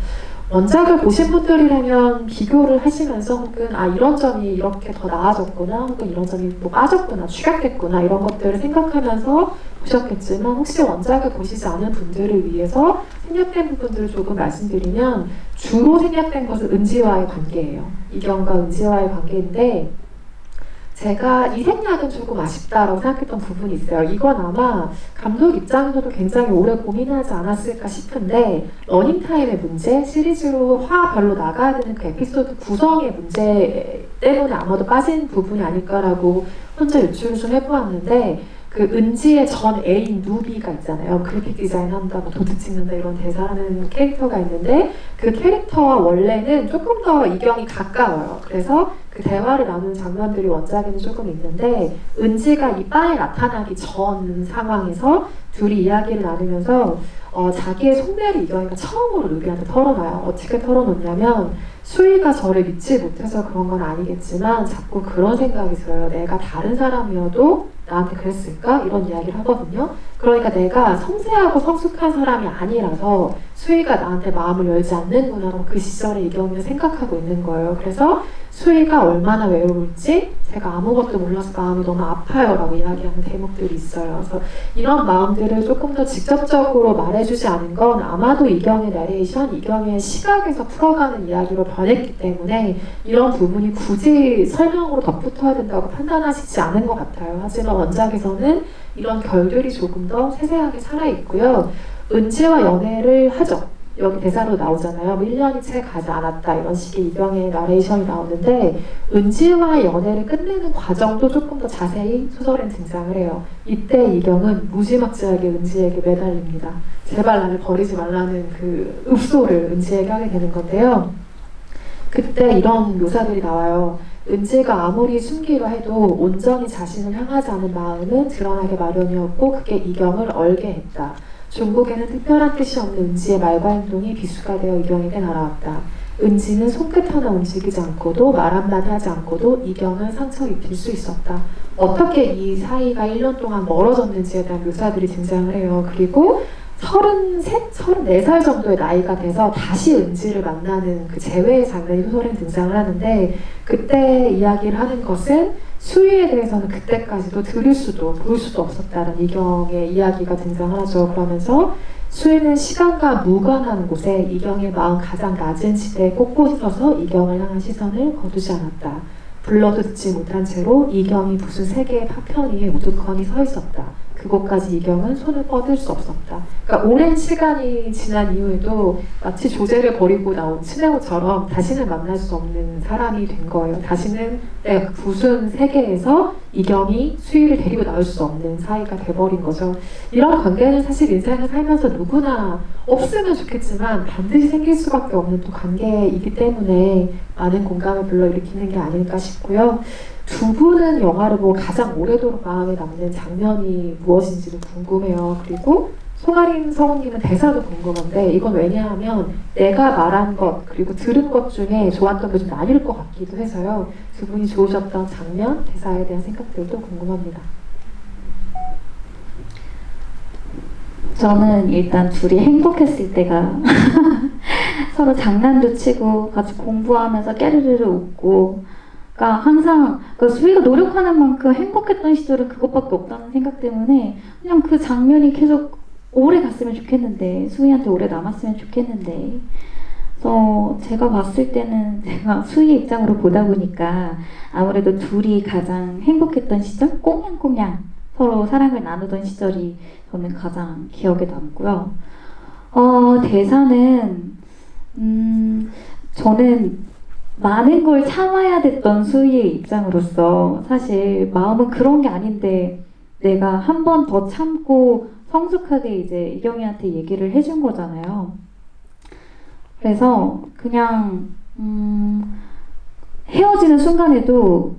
원작을 보신 분들이라면 비교를 하시면서 혹은 이런 점이 이렇게 더 나아졌구나 혹은 이런 점이 뭐 빠졌구나 축약됐구나 이런 것들을 생각하면서 보셨겠지만 혹시 원작을 보시지 않은 분들을 위해서 생략된 부분들을 조금 말씀드리면 주로 생략된 것은 은지와의 관계예요. 이경과 은지와의 관계인데 제가 이 생략은 조금 아쉽다라고 생각했던 부분이 있어요. 이건 아마 감독 입장에서도 굉장히 오래 고민하지 않았을까 싶은데 러닝타임의 문제, 시리즈로 화별로 나가야 되는 그 에피소드 구성의 문제 때문에 아마도 빠진 부분이 아닐까라고 혼자 유추를 좀 해보았는데 그 은지의 전 애인 누비가 있잖아요. 그래픽 디자인 한다, 뭐 도트 찍는다 이런 대사하는 캐릭터가 있는데 그 캐릭터와 원래는 조금 더 이경이 가까워요. 그래서 그 대화를 나누는 장면들이 원작에는 조금 있는데 은지가 이 바에 나타나기 전 상황에서 둘이 이야기를 나누면서 자기의 속내를 이경이가 처음으로 루비한테 털어놔요. 어떻게 털어놓냐면 수희가 저를 믿지 못해서 그런 건 아니겠지만 자꾸 그런 생각이 들어요. 내가 다른 사람이어도 나한테 그랬을까? 이런 이야기를 하거든요. 그러니까 내가 섬세하고 성숙한 사람이 아니라서 수희가 나한테 마음을 열지 않는구나라고 그 시절에 이경이는 생각하고 있는 거예요. 그래서 수희가 얼마나 외로울지 제가 아무것도 몰라서 마음이 너무 아파요 라고 이야기하는 대목들이 있어요. 그래서 이런 마음들을 조금 더 직접적으로 말해주지 않은 건 아마도 이경의 내레이션, 이경의 시각에서 풀어가는 이야기로 변했기 때문에 이런 부분이 굳이 설명으로 덧붙어야 된다고 판단하시지 않은 것 같아요. 하지만 원작에서는 이런 결들이 조금 더 세세하게 살아있고요. 은지와 연애를 하죠. 여기 대사로 나오잖아요. 1년이 채 가지 않았다 이런 식의 이경의 나레이션이 나오는데 은지와의 연애를 끝내는 과정도 조금 더 자세히 소설엔 등장을 해요. 이때 이경은 무지막지하게 은지에게 매달립니다. 제발 나를 버리지 말라는 그 읍소를 은지에게 하게 되는 건데요. 그때 이런 묘사들이 나와요. 은지가 아무리 숨기려 해도 온전히 자신을 향하지 않은 마음은 드러나게 마련이었고 그게 이경을 얼게 했다. 중국에는 특별한 뜻이 없는 은지의 말과 행동이 비수가 되어 이경에게 날아왔다. 은지는 손끝 하나 움직이지 않고도 말 한마디 하지 않고도 이경을 상처 입힐 수 있었다. 어떻게 이 사이가 1년 동안 멀어졌는지에 대한 묘사들이 등장을 해요. 그리고 33, 34살 정도의 나이가 돼서 다시 은지를 만나는 그 재회의 장면이 소설에 등장을 하는데 그때 이야기를 하는 것은 수희에 대해서는 그때까지도 들을 수도 볼 수도 없었다는 이경의 이야기가 등장을 하죠. 그러면서 수희는 시간과 무관한 곳에 이경의 마음 가장 낮은 지대에 꼿꼿이 서서 이경을 향한 시선을 거두지 않았다. 불러도 듣지 못한 채로 이경이 무슨 세계의 파편 위에 우두커니 서 있었다. 그곳까지 이경은 손을 뻗을 수 없었다. 그러니까 오랜 시간이 지난 이후에도 마치 조제를 버리고 나온 친애호처럼 다시는 만날 수 없는 사람이 된 거예요. 다시는 내가 그 부순 세계에서 이경이 수희를 데리고 나올 수 없는 사이가 돼버린 거죠. 이런 관계는 사실 인생을 살면서 누구나 없으면 좋겠지만 반드시 생길 수밖에 없는 또 관계이기 때문에 많은 공감을 불러일으키는 게 아닐까 싶고요. 두 분은 영화를 보고 가장 오래도록 마음에 남는 장면이 무엇인지도 궁금해요. 그리고 송아림 성우님은 대사도 궁금한데 이건 왜냐하면 내가 말한 것 그리고 들은 것 중에 좋았던 게 좀 나뉠 것 같기도 해서요. 두 분이 좋으셨던 장면, 대사에 대한 생각들도 궁금합니다. 저는 일단 둘이 행복했을 때가 서로 장난도 치고 같이 공부하면서 깨르르르 웃고 그러니까 항상 수희가 노력하는 만큼 행복했던 시절은 그것밖에 없다는 생각 때문에 그냥 그 장면이 계속 오래 갔으면 좋겠는데 수희한테 오래 남았으면 좋겠는데 그래서 제가 봤을 때는 제가 수희 입장으로 보다 보니까 아무래도 둘이 가장 행복했던 시절 꽁냥꽁냥 서로 사랑을 나누던 시절이 저는 가장 기억에 남고요. 대사는 저는 많은 걸 참아야 됐던 수희의 입장으로서 사실 마음은 그런 게 아닌데 내가 한 번 더 참고 성숙하게 이제 이경이한테 얘기를 해준 거잖아요. 그래서 그냥 헤어지는 순간에도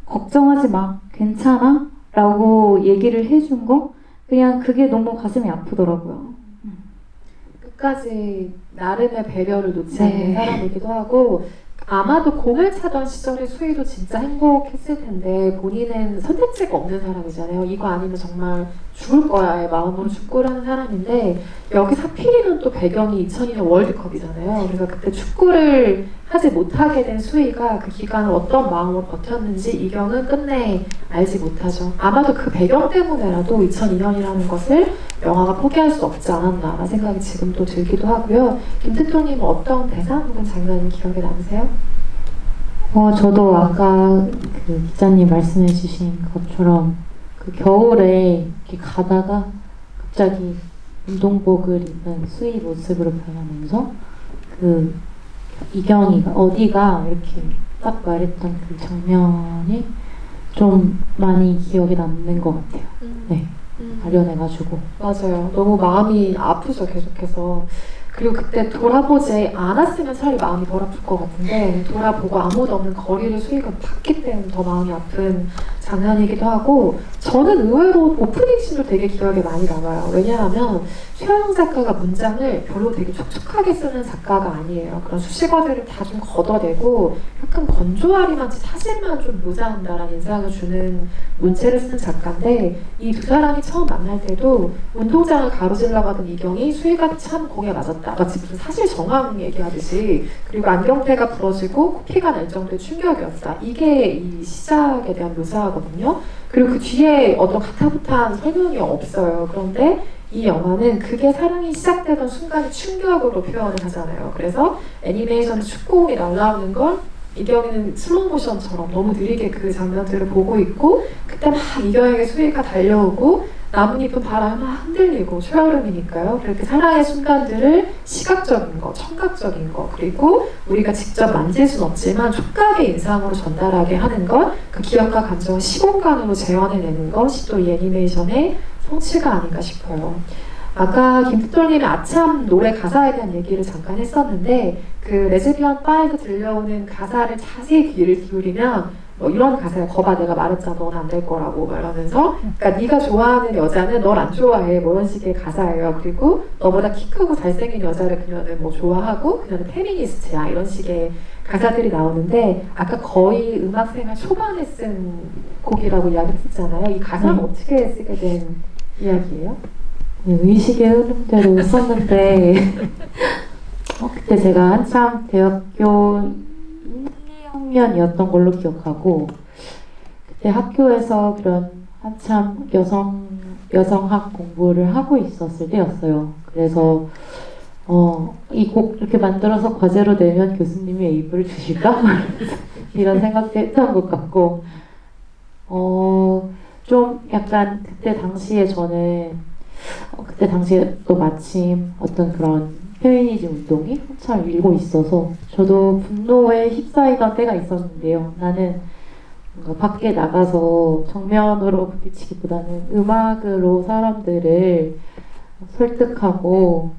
걱정하지 마, 괜찮아? 라고 얘기를 해준 거 그냥 그게 너무 가슴이 아프더라고요. 끝까지 나름의 배려를 놓지 네. 않는 사람이기도 하고 아마도 공을 차던 시절에 수희도 진짜 행복했을 텐데 본인은 선택지가 없는 사람이잖아요. 이거 아니면 정말 죽을 거야의 마음으로 축구를 하는 사람인데 여기서 하필이면 또 배경이 2002년 월드컵이잖아요. 그래서 그때 축구를 하지 못하게 된 수희가 그 기간을 어떤 마음으로 버텼는지 이경은 끝내 알지 못하죠. 아마도 그 배경 때문에라도 2002년이라는 것을 영화가 포기할 수 없지 않았나라는 생각이 지금 또 들기도 하고요. 김태토님은 어떤 대사 혹은 장면이 기억에 남으세요? 저도 아까 그 기자님 말씀해주신 것처럼 그 겨울에 이렇게 가다가 갑자기 운동복을 입은 수희 모습으로 변하면서 그 이경이가 어디가 이렇게 딱 말했던 그 장면이 좀 많이 기억에 남는 것 같아요. 네, 아련해가지고. 맞아요. 너무 마음이 아프죠, 계속해서. 그리고 그때 돌아보지 않았으면 차라리 마음이 덜 아플 것 같은데 돌아보고 아무도 없는 거리를 수희가 봤기 때문에 더 마음이 아픈 장면이기도 하고 저는 의외로 오프닝 씬도 되게 기억에 많이 남아요. 왜냐하면 최영 작가가 문장을 별로 되게 촉촉하게 쓰는 작가가 아니에요. 그런 수식어들을 다 좀 걷어내고 약간 건조하리만치 사실만 좀 묘사한다라는 인상을 주는 문체를 쓰는 작가인데 이 두 사람이 처음 만날 때도 운동장을 가로질러 가던 이경이 수희가 참 공에 맞았다. 마치 무슨 사실 정황 얘기하듯이 그리고 안경테가 부러지고 코피가 날 정도의 충격이었다. 이게 이 시작에 대한 묘사거든요. 그리고 그 뒤에 어떤 가타부타한 설명이 없어요. 그런데 이 영화는 그게 사랑이 시작되던 순간의 충격으로 표현을 하잖아요. 그래서 애니메이션 축구공이 날아오는 걸 이경이는 슬로우 모션처럼 너무 느리게 그 장면들을 보고 있고 그때 막 이경에게 수희가 달려오고 나뭇잎은 바람에 막 흔들리고 초여름이니까요. 그렇게 사랑의 순간들을 시각적인 거, 청각적인 거 그리고 우리가 직접 만질 수는 없지만 촉각의 인상으로 전달하게 하는 것 그 기억과 감정을 시공간으로 재현해내는 것이 또 이 애니메이션의 성취가 아닌가 싶어요. 아까 김태돌님이 아참 노래 가사에 대한 얘기를 잠깐 했었는데 그 레즈비언 바에서 들려오는 가사를 자세히 귀를 기울이면 뭐 이런 가사야. 거봐 내가 말했잖아 넌 안 될 거라고 말하면서 그러니까 네가 좋아하는 여자는 널 안 좋아해 뭐 이런 식의 가사예요. 그리고 너보다 키 크고 잘생긴 여자를 그녀는 뭐 좋아하고 그녀는 페미니스트야 이런 식의 가사들이 나오는데 아까 거의 음악생활 초반에 쓴 곡이라고 이야기했잖아요. 이 가사는 어떻게 쓰게 된 이야기예요? 네, 의식의 흐름대로 썼는데 그때 제가 한참 대학교 1, 2학년이었던 걸로 기억하고 그때 학교에서 그런 한참 여성학 공부를 하고 있었을 때였어요. 그래서 이 곡 이렇게 만들어서 과제로 내면 교수님이 A부를 주실까? 이런 생각도 했던 것 같고 좀 약간 그때 당시에 저는 그때 당시에 또 마침 어떤 그런 페미니즘 운동이 한참 일고 있어서 저도 분노에 휩싸이던 때가 있었는데요. 나는 뭔가 밖에 나가서 정면으로 부딪히기보다는 음악으로 사람들을 설득하고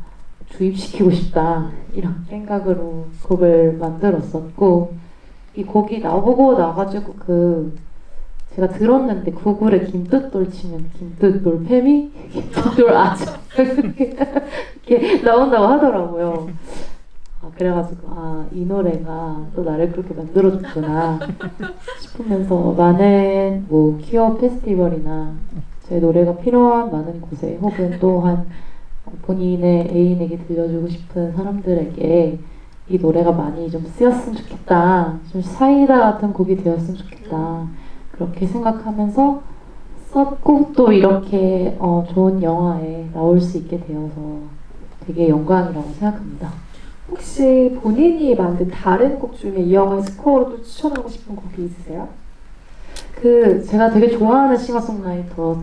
주입시키고 싶다 이런 생각으로 곡을 만들었었고 이 곡이 나오고 나가지고 그 제가 들었는데 구글에 김뜻돌 치면 김뜻돌 페미, 김뜻돌 아점 이렇게 나온다고 하더라고요. 그래가지고 이 노래가 또 나를 그렇게 만들어줬구나 싶으면서 많은 뭐 퀴어 페스티벌이나 제 노래가 필요한 많은 곳에 혹은 또한 본인의 애인에게 들려주고 싶은 사람들에게 이 노래가 많이 좀 쓰였으면 좋겠다, 좀 사이다 같은 곡이 되었으면 좋겠다 그렇게 생각하면서 썼고 또 이렇게 좋은 영화에 나올 수 있게 되어서 되게 영광이라고 생각합니다. 혹시 본인이 만든 다른 곡 중에 이 영화의 스코어로 또 추천하고 싶은 곡이 있으세요? 제가 되게 좋아하는 싱어송라이터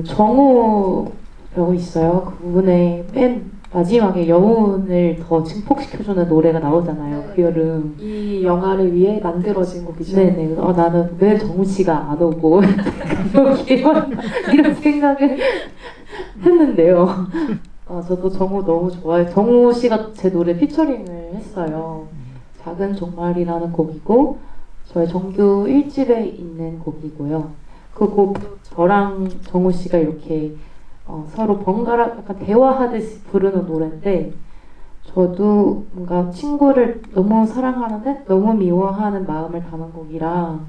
정우라고 있어요. 그분의 맨 마지막에 여운을 더 증폭시켜주는 노래가 나오잖아요. 그 여름. 이 영화를 위해 만들어진 곡이죠. 네네. 나는 왜 정우 씨가 안 오고 여기만 이런 생각을 했는데요. 저도 정우 너무 좋아해요. 정우 씨가 제 노래 피처링을 했어요. 작은 종말이라는 곡이고 저의 정규 1집에 있는 곡이고요. 그 곡 저랑 정우 씨가 이렇게 서로 번갈아 약간 대화하듯이 부르는 노래인데 저도 뭔가 친구를 너무 사랑하는데 너무 미워하는 마음을 담은 곡이라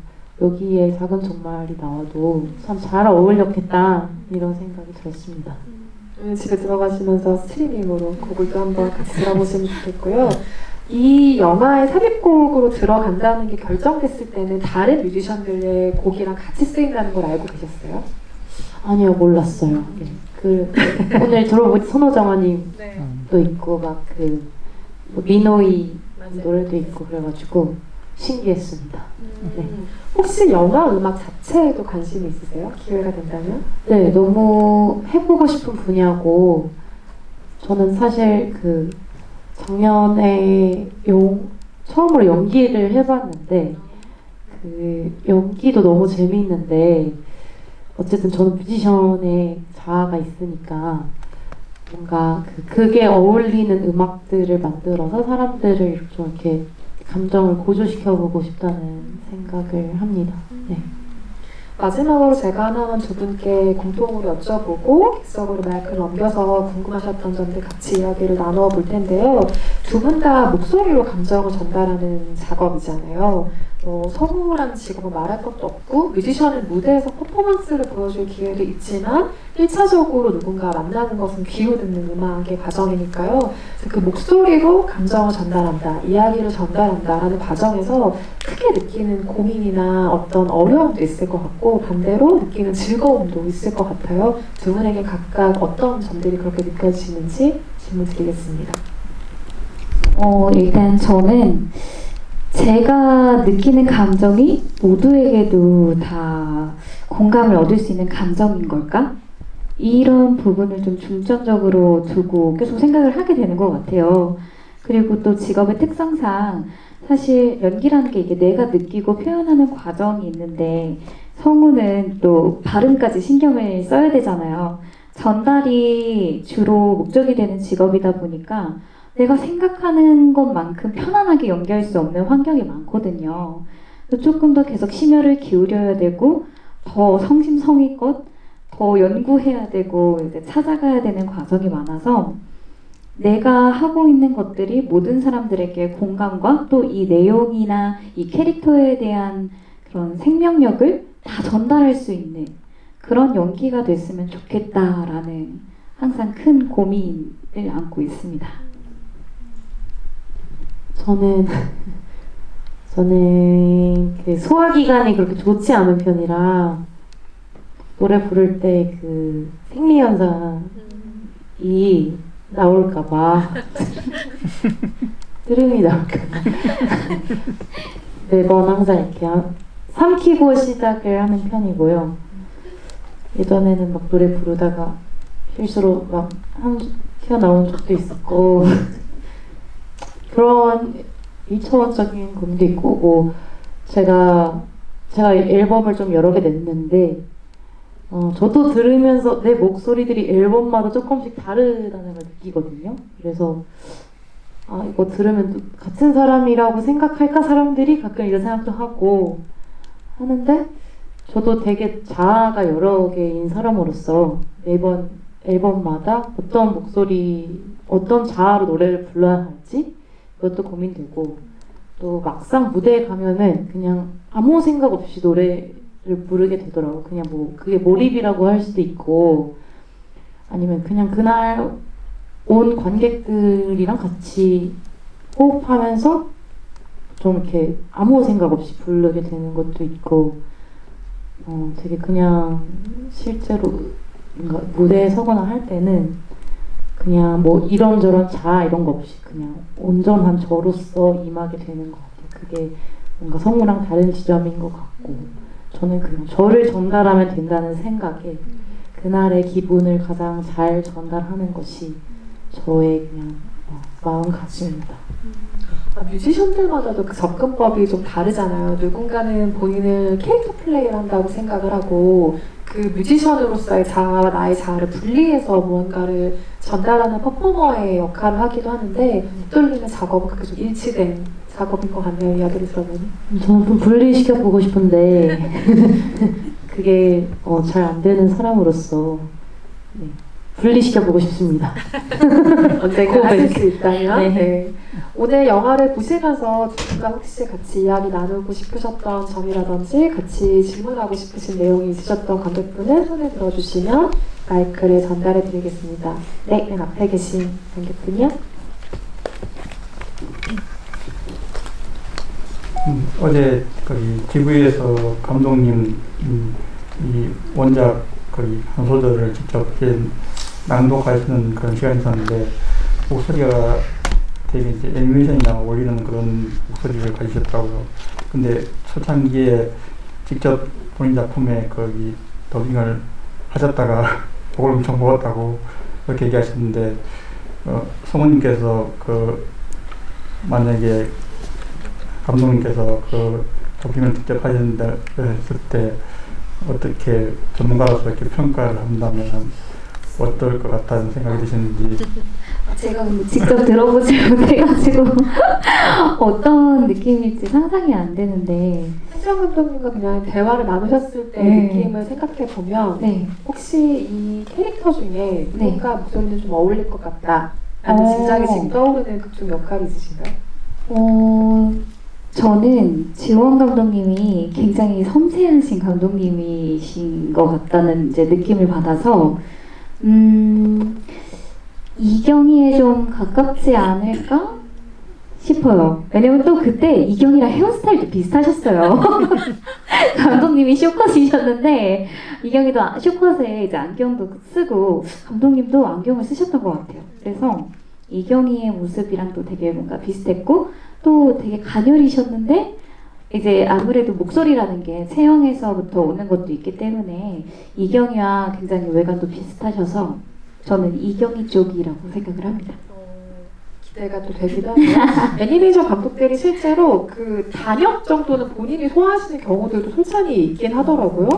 여기에 작은 종말이 나와도 참 잘 어울렸겠다 이런 생각이 들었습니다. 집에 들어가시면서 스트리밍으로 곡을 또 한번 같이 들어보시면 좋겠고요. 이 영화의 삽입곡으로 들어간다는 게 결정됐을 때는 다른 뮤지션들의 곡이랑 같이 쓰인다는 걸 알고 계셨어요? 아니요, 몰랐어요. 오늘 들어보니 선호정아님도 있고 막 민호이 노래도 있고 그래가지고 신기했습니다. 네. 혹시 영화 음악 자체에도 관심이 있으세요? 기회가 된다면? 네, 너무 해보고 싶은 분야고 저는 사실 작년에 처음으로 연기를 해봤는데 연기도 너무 재미있는데 어쨌든 저는 뮤지션의 자아가 있으니까 뭔가 그게 어울리는 음악들을 만들어서 사람들을 좀 이렇게 감정을 고조시켜보고 싶다는 생각을 합니다. 네. 마지막으로 제가 하나만 두 분께 공통으로 여쭤보고 객석으로 마이크를 넘겨서 궁금하셨던 점들 같이 이야기를 나누어 볼 텐데요. 두 분 다 목소리로 감정을 전달하는 작업이잖아요. 성우라는 직업은 말할 것도 없고 뮤지션은 무대에서 퍼포먼스를 보여줄 기회도 있지만 1차적으로 누군가 만나는 것은 귀로 듣는 음악의 과정이니까요. 그 목소리로 감정을 전달한다, 이야기를 전달한다라는 과정에서 크게 느끼는 고민이나 어떤 어려움도 있을 것 같고 반대로 느끼는 즐거움도 있을 것 같아요. 두 분에게 각각 어떤 점들이 그렇게 느껴지는지 질문 드리겠습니다. 일단 저는 제가 느끼는 감정이 모두에게도 다 공감을 얻을 수 있는 감정인 걸까? 이런 부분을 좀 중점적으로 두고 계속 생각을 하게 되는 것 같아요. 그리고 또 직업의 특성상 사실 연기라는 게 이게 내가 느끼고 표현하는 과정이 있는데 성우는 또 발음까지 신경을 써야 되잖아요. 전달이 주로 목적이 되는 직업이다 보니까 내가 생각하는 것만큼 편안하게 연기할 수 없는 환경이 많거든요. 조금 더 계속 심혈을 기울여야 되고 더 성심성의껏 더 연구해야 되고 이제 찾아가야 되는 과정이 많아서 내가 하고 있는 것들이 모든 사람들에게 공감과 또 이 내용이나 이 캐릭터에 대한 그런 생명력을 다 전달할 수 있는 그런 연기가 됐으면 좋겠다라는 항상 큰 고민을 안고 있습니다. 저는 소화기관이 그렇게 좋지 않은 편이라 노래 부를 때 생리현상이 나올까봐 트름이 나올까봐 매번 항상 이렇게 삼키고 시작을 하는 편이고요. 예전에는 막 노래 부르다가 실수로 막 튀어나온 적도 있었고 그런 1차원적인 고민도 있고 제가 앨범을 좀 여러 개 냈는데 저도 들으면서 내 목소리들이 앨범마다 조금씩 다르다는 걸 느끼거든요. 그래서 이거 들으면 같은 사람이라고 생각할까 사람들이 가끔 이런 생각도 하고 하는데 저도 되게 자아가 여러 개인 사람으로서 매번 앨범마다 어떤 목소리, 어떤 자아로 노래를 불러야 할지 그것도 고민되고 또 막상 무대에 가면은 그냥 아무 생각 없이 노래를 부르게 되더라고요. 그냥 뭐 그게 몰입이라고 할 수도 있고 아니면 그냥 그날 온 관객들이랑 같이 호흡하면서 좀 이렇게 아무 생각 없이 부르게 되는 것도 있고 되게 그냥 실제로 뭔가 무대에 서거나 할 때는 그냥 뭐 이런저런 자아 이런 거 없이 그냥 온전한 저로서 임하게 되는 것 같아요. 그게 뭔가 성우랑 다른 지점인 것 같고 저는 그냥 저를 전달하면 된다는 생각에 그날의 기분을 가장 잘 전달하는 것이 저의 그냥 마음가짐입니다. 뮤지션들마다도 그 접근법이 좀 다르잖아요. 누군가는 본인을 캐릭터 플레이를 한다고 생각을 하고 그 뮤지션으로서의 자아와 나의 자아를 분리해서 무언가를 전달하는 퍼포머의 역할을 하기도 하는데 뚫리는 작업은 그게 좀 일치된 작업인 것 같네요. 이야기를 들어보니. 저는 좀 분리시켜 보고 싶은데 그게 잘 안 되는 사람으로서 네, 분리시켜 보고 싶습니다. 언젠가 하실 수 있다면. 네. 네. 오늘 영화를 보시면서 두 분과 혹시 같이 이야기 나누고 싶으셨던 점이라든지 같이 질문하고 싶으신 내용이 있으셨던 관객분은 손을 들어주시면 마이크를 전달해 드리겠습니다. 네, 맨 앞에 계신 관객분이요. 어제 거기 TV에서 감독님 이 원작 거기 한 소절을 직접 낭독하시는 그런 시간이 있었는데 목소리가 되게 이제 애니메이션이나 어울리는 그런 목소리를 가지셨더라고요. 근데 초창기에 직접 본인 작품에 거기 더빙을 하셨다가 복을 엄청 먹었다고 그렇게 얘기하셨는데 성우님께서 그 만약에 감독님께서 그 더빙을 직접 하셨는데 했을 때 어떻게 전문가로서 이렇게 평가를 한다면 어떨 것 같다는 생각이 드시는지. 제가 직접 들어보지 못해가지고 어떤 느낌일지 상상이 안 되는데 한지영 감독님과 그냥 대화를 나누셨을 때 네. 느낌을 생각해 보면 네. 혹시 이 캐릭터 중에 누군가 목소리는 좀 어울릴 것 같다 라는 어. 짐작이 지금 떠오르는 극중 역할이 있으신가요? 저는 지원 감독님이 굉장히 섬세하신 감독님이신 것 같다는 이제 느낌을 받아서 이경이에 좀 가깝지 않을까 싶어요. 왜냐면 또 그때 이경이랑 헤어스타일도 비슷하셨어요. 감독님이 쇼컷이셨는데 이경이도 쇼컷에 이제 안경도 쓰고 감독님도 안경을 쓰셨던 것 같아요. 그래서 이경이의 모습이랑 또 되게 뭔가 비슷했고 또 되게 가녀리셨는데 이제 아무래도 목소리라는 게 체형에서부터 오는 것도 있기 때문에 이경이와 굉장히 외관도 비슷하셔서 저는 이경이 쪽이라고 생각을 합니다. 기대가 또 되기도 하고요. 애니메이션 감독들이 실제로 그 단역 정도는 본인이 소화하시는 경우들도 솔찬히 있긴 하더라고요.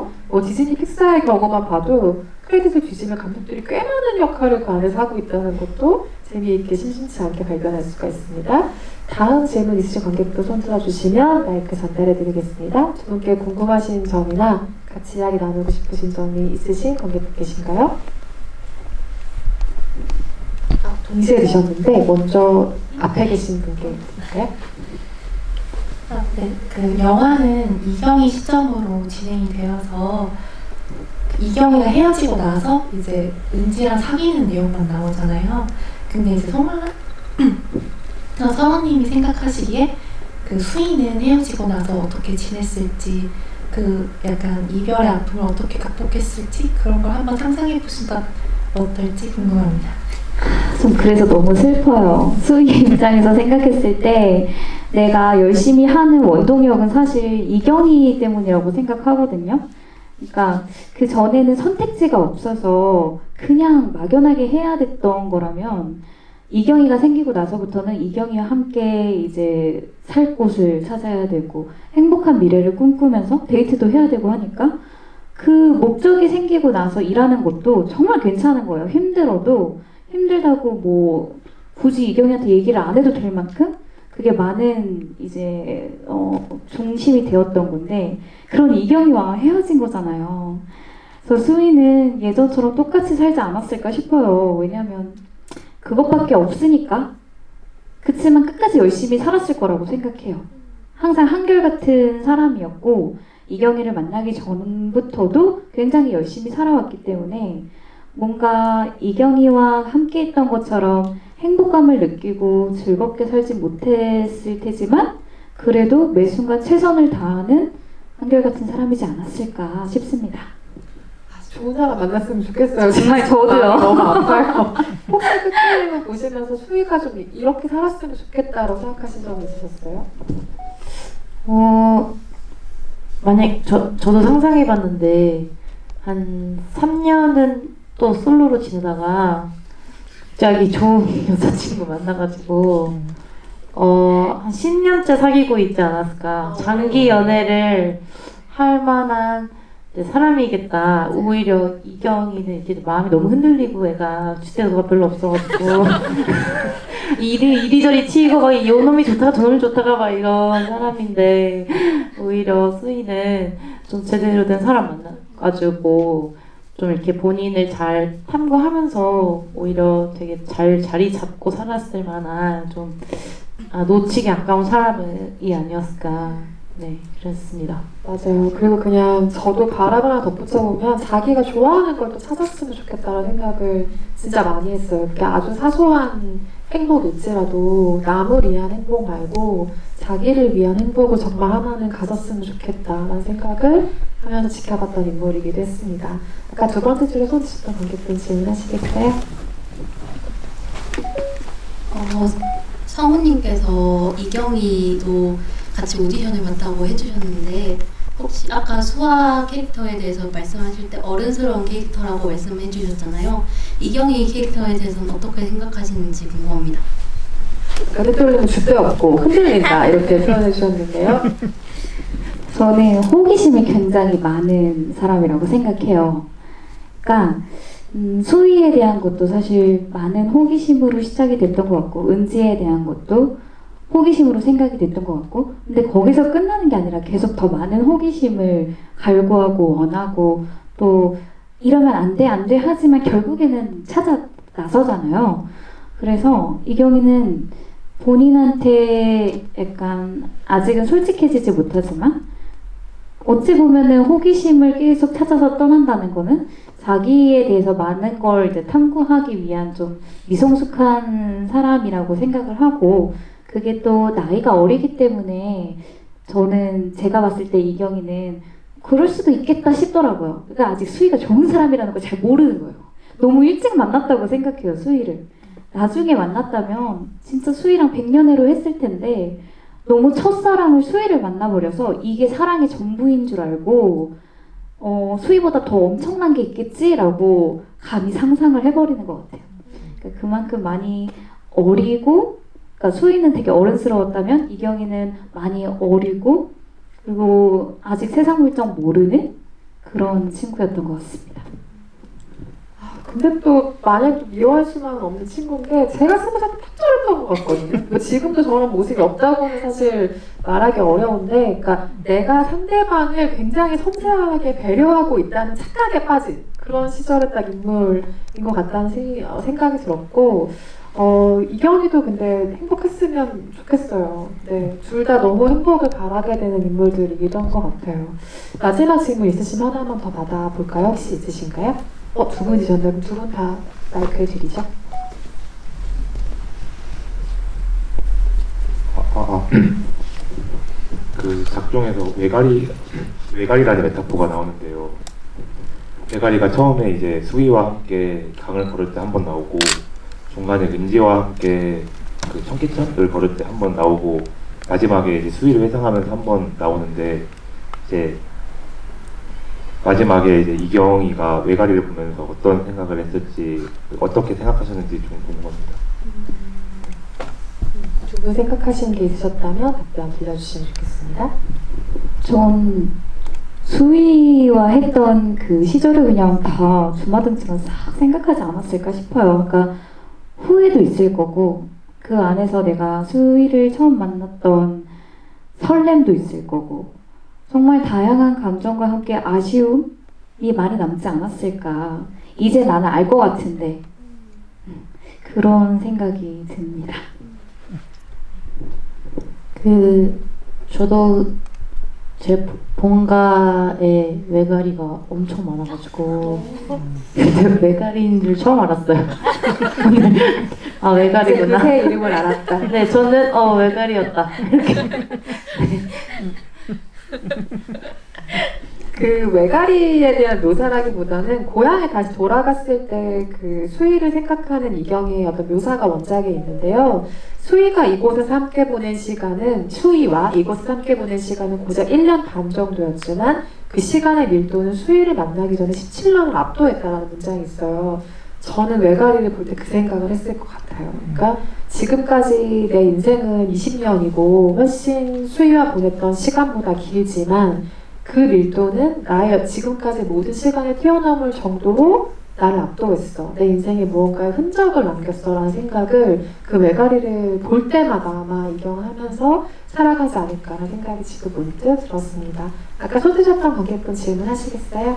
디즈니 픽사의 경우만 봐도 크레딧을 뒤지면 감독들이 꽤 많은 역할을 그 안에서 하고 있다는 것도 재미있게 심심치 않게 발견할 수가 있습니다. 다음 질문 있으신 관객도 손 들어주시면 마이크 전달해 드리겠습니다. 두 분께 궁금하신 점이나 같이 이야기 나누고 싶으신 점이 있으신 관객분 계신가요? 동시에 드셨는데 먼저 앞에 계신 분께 드릴까요? 네, 그 영화는 이경이 시점으로 진행이 되어서 이경이가 헤어지고 나서 이제 은지랑 사귀는 내용만 나오잖아요. 근데 이제 성우님이 생각하시기에 그 수인은 헤어지고 나서 어떻게 지냈을지 그 약간 이별의 아픔을 어떻게 극복했을지 그런 걸 한번 상상해 보신다면 어떨지 궁금합니다. 좀 그래서 너무 슬퍼요. 수희 입장에서 생각했을 때 내가 열심히 하는 원동력은 사실 이경이 때문이라고 생각하거든요. 그러니까 그 전에는 선택지가 없어서 그냥 막연하게 해야 됐던 거라면 이경이가 생기고 나서부터는 이경이와 함께 이제 살 곳을 찾아야 되고 행복한 미래를 꿈꾸면서 데이트도 해야 되고 하니까 그 목적이 생기고 나서 일하는 것도 정말 괜찮은 거예요. 힘들어도 힘들다고 뭐 굳이 이경이한테 얘기를 안 해도 될 만큼 그게 많은 이제 중심이 되었던 건데 그런 이경이와 헤어진 거잖아요. 그래서 수희는 예전처럼 똑같이 살지 않았을까 싶어요. 왜냐하면 그것밖에 없으니까. 그치만 끝까지 열심히 살았을 거라고 생각해요. 항상 한결같은 사람이었고 이경이를 만나기 전부터도 굉장히 열심히 살아왔기 때문에 뭔가 이경이와 함께 있던 것처럼 행복감을 느끼고 즐겁게 살지 못했을 테지만 그래도 매 순간 최선을 다하는 한결같은 사람이지 않았을까 싶습니다. 좋은 사람 만났으면 좋겠어요. 정말 저도요. 마음이 너무 아파요. 혹시 그 프로그램을 보시면서 수희가 좀 이렇게 살았으면 좋겠다라고 생각하신 적 있으셨어요? 만약 저도 상상해봤는데 한 3년은 또 솔로로 지내다가 갑자기 좋은 여자친구 만나가지고 한 10년째 사귀고 있지 않았을까. 장기 연애를 할 만한 사람이겠다. 오히려 이경이는 이제 마음이 너무 흔들리고 애가 주제가 별로 없어가지고 이리저리 치이고 막 요놈이 좋다가 저놈이 좋다가 막 이런 사람인데 오히려 수희는 좀 제대로 된 사람 만나가지고 좀 이렇게 본인을 잘 탐구하면서 오히려 되게 잘 자리 잡고 살았을 만한 좀 놓치기 아까운 사람이 아니었을까. 네, 그렇습니다. 맞아요. 그리고 그냥 저도 바람을 하나 덧붙여보면 자기가 좋아하는 걸 또 찾았으면 좋겠다는 생각을 진짜 많이 했어요. 그게 아주 사소한 행복일지라도 남을 위한 행복 말고 자기를 위한 행복을 정말 하나는 가졌으면 좋겠다라는 생각을 하면서 지켜봤던 인물이기도 했습니다. 아까 두 번째 줄에 손 드셨던 관객분 질문하시겠어요? 성우님께서 이경이도 같이 오디션을 봤다고 해주셨는데 혹시 아까 수아 캐릭터에 대해서 말씀하실 때 어른스러운 캐릭터라고 말씀해 주셨잖아요. 이경이 캐릭터에 대해서는 어떻게 생각하시는지 궁금합니다. 아까 대표님은 줏대 없고 흔들린다 이렇게 표현해 주셨는데요. 저는 호기심이 굉장히 많은 사람이라고 생각해요. 그러니까 수희에 대한 것도 사실 많은 호기심으로 시작이 됐던 것 같고 은지에 대한 것도 호기심으로 생각이 됐던 것 같고 근데 거기서 끝나는 게 아니라 계속 더 많은 호기심을 갈구하고 원하고 또 이러면 안 돼 하지만 결국에는 찾아 나서잖아요. 그래서 이경이는 본인한테 약간 아직은 솔직해지지 못하지만 어찌 보면은 호기심을 계속 찾아서 떠난다는 거는 자기에 대해서 많은 걸 이제 탐구하기 위한 좀 미성숙한 사람이라고 생각을 하고 그게 또 나이가 어리기 때문에 저는 제가 봤을 때 이경이는 그럴 수도 있겠다 싶더라고요. 그러니까 아직 수희가 좋은 사람이라는 걸 잘 모르는 거예요. 너무 일찍 만났다고 생각해요, 수희를. 나중에 만났다면 진짜 수희랑 백년해로 했을 텐데 너무 첫사랑을 수희를 만나버려서 이게 사랑의 전부인 줄 알고 수희보다 더 엄청난 게 있겠지라고 감히 상상을 해버리는 것 같아요. 그러니까 그만큼 많이 어리고 그러니까 수희는 되게 어른스러웠다면 이경이는 많이 어리고 그리고 아직 세상 물정 모르는 그런 친구였던 것 같습니다. 근데 또 만약 또 미워할 수만은 없는 친구인 게 제가 스무 살 때 탁절했던 것 같거든요. 지금도 저런 모습이 없다고는 사실 말하기 어려운데 그러니까 내가 상대방을 굉장히 섬세하게 배려하고 있다는 착각에 빠진 그런 시절의 딱 인물인 것 같다는 생각이 들었고 이경이도 근데 행복했으면 좋겠어요. 네, 둘 다 너무 행복을 바라게 되는 인물들이기도 한 것 같아요. 마지막 질문 있으시면 하나만 더 받아볼까요? 혹시 있으신가요? 두 분이셨나요? 두 분 다 마이크를 드리죠. 그 작중에서 외가리라는 메타포가 나오는데요. 외가리가 처음에 이제 수희와 함께 강을 걸을 때 한 번 나오고 중간에 은지와 함께 그 청계천을 걸을 때 한 번 나오고 마지막에 이제 수희를 회상하면서 한 번 나오는데 이제 마지막에 이제 이경이가 외가리를 보면서 어떤 생각을 했을지 어떻게 생각하셨는지 좀 궁금합니다. 두 분 생각하시는 게 있으셨다면 답변 들려주시면 좋겠습니다. 전 수희와 했던 그 시절을 그냥 다 주마등처럼 싹 생각하지 않았을까 싶어요. 그러니까 후회도 있을 거고 그 안에서 내가 수희를 처음 만났던 설렘도 있을 거고 정말 다양한 감정과 함께 아쉬움이 많이 남지 않았을까. 이제 나는 알 것 같은데 그런 생각이 듭니다. 저도 제 본가에 외가리가 엄청 많아가지고 외가리인 줄 처음 알았어요. 오늘 아 외가리구나. 그새 이름을 알았다. 네, 저는 외가리였다. 이렇게. 그 외가리에 대한 묘사라기보다는 고향에 다시 돌아갔을 때 그 수희를 생각하는 이경의 어떤 묘사가 원작에 있는데요. 수희가 이곳에서 함께 보낸 시간은 수희와 이곳에서 함께 보낸 시간은 고작 1년 반 정도였지만 그 시간의 밀도는 수희를 만나기 전에 17년을 압도했다라는 문장이 있어요. 저는 외가리를 볼 때 그 생각을 했을 것 같아요. 그러니까 지금까지 내 인생은 20년이고 훨씬 수희와 보냈던 시간보다 길지만 그 밀도는 나의 지금까지 모든 시간을 뛰어넘을 정도로 나를 압도했어. 내 인생에 무언가의 흔적을 남겼어라는 생각을 그 외가리를 볼 때마다 아마 이경하면서 살아가지 않을까라는 생각이 지금 문득 들었습니다. 아까 손 드셨던 관객분 질문하시겠어요?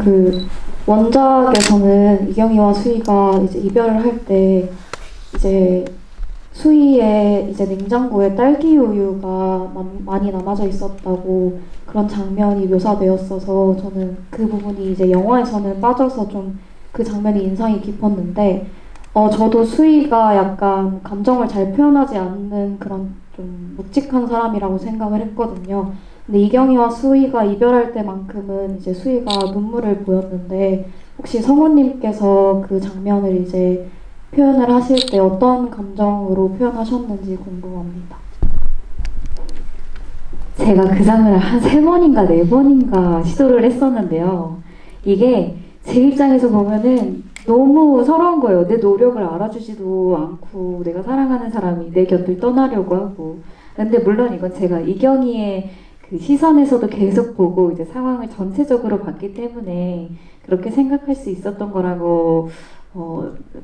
그 원작에서는 이경이와 수희가 이제 이별을 할 때 이제 수희의 이제 냉장고에 딸기 우유가 많이 남아져 있었다고 그런 장면이 묘사되었어서 저는 그 부분이 이제 영화에서는 빠져서 좀 그 장면이 인상이 깊었는데 저도 수희가 약간 감정을 잘 표현하지 않는 그런 좀 묵직한 사람이라고 생각을 했거든요. 근데 이경이와 수희가 이별할 때만큼은 이제 수희가 눈물을 보였는데 혹시 성우님께서 그 장면을 이제 표현을 하실 때 어떤 감정으로 표현하셨는지 궁금합니다. 제가 그 장면을 한 3번인가 4번인가 시도를 했었는데요. 이게 제 입장에서 보면은 너무 서러운 거예요. 내 노력을 알아주지도 않고 내가 사랑하는 사람이 내 곁을 떠나려고 하고. 근데 물론 이건 제가 이경이의 그 시선에서도 계속 보고 이제 상황을 전체적으로 봤기 때문에 그렇게 생각할 수 있었던 거라고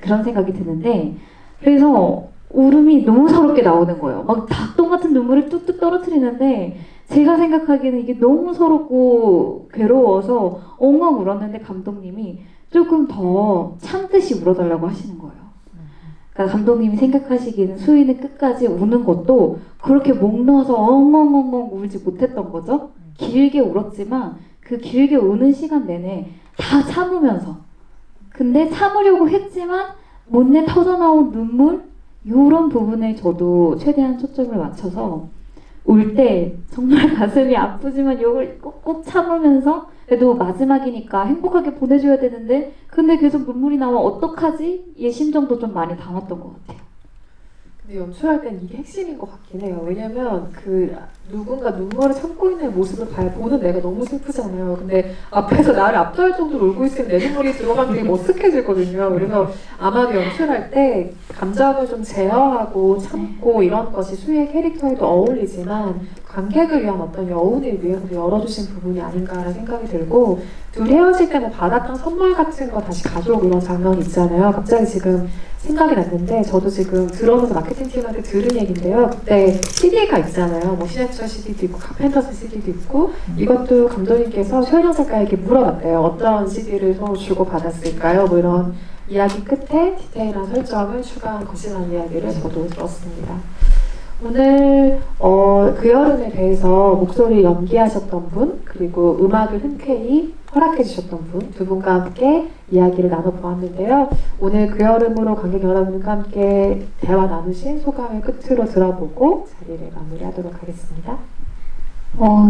그런 생각이 드는데, 그래서 울음이 너무 서럽게 나오는 거예요. 막 닭똥 같은 눈물을 뚝뚝 떨어뜨리는데 제가 생각하기에는 이게 너무 서럽고 괴로워서 엉엉 울었는데 감독님이 조금 더 참듯이 울어달라고 하시는 거예요. 그러니까 감독님이 생각하시기에는 수희는 끝까지 우는 것도 그렇게 목 놓아서 엉엉엉엉 울지 못했던 거죠. 길게 울었지만 그 길게 우는 시간 내내 다 참으면서, 근데 참으려고 했지만 못내 터져나온 눈물, 이런 부분에 저도 최대한 초점을 맞춰서 울 때 정말 가슴이 아프지만 이걸 꼭 참으면서 그래도 마지막이니까 행복하게 보내줘야 되는데 근데 계속 눈물이 나와 어떡하지? 이 심정도 좀 많이 담았던 것 같아요. 근데 연출할 땐 이게 핵심인 것 같긴 해요. 왜냐면 그 누군가 눈물을 참고 있는 모습을 보는 내가 너무 슬프잖아요. 근데 앞에서 나를 압도할 정도로 울고 있으면 내 눈물이 들어가면 되게 머쓱해지거든요. 그래서 아마도 연출할 때 감정을 좀 제어하고 참고 이런 것이 수희의 캐릭터에도 어울리지만 관객을 위한 어떤 여운을 위해서 열어주신 부분이 아닌가라는 생각이 들고, 둘이 헤어질 때는 받았던 선물 같은 거 다시 가져오고 이런 장면이 있잖아요. 갑자기 지금 생각이 났는데 저도 지금 들어서 마케팅 팀한테 들은 얘기인데요. 그때 CD가 있잖아요. 뭐 신해철 CD도 있고 카펜터스 CD도 있고 이것도 감독님께서 최은영 작가에게 물어봤대요. 어떤 CD를 서로 주고 받았을까요? 뭐 이런 이야기 끝에 디테일한 설정을 추가한 것이라는 이야기를 저도 들었습니다. 오늘 그 여름에 대해서 목소리 연기하셨던 분, 그리고 음악을 흔쾌히 허락해 주셨던 분, 두 분과 함께 이야기를 나눠보았는데요. 오늘 그 여름으로 관객 여러분과 함께 대화 나누신 소감을 끝으로 들어보고 자리를 마무리하도록 하겠습니다.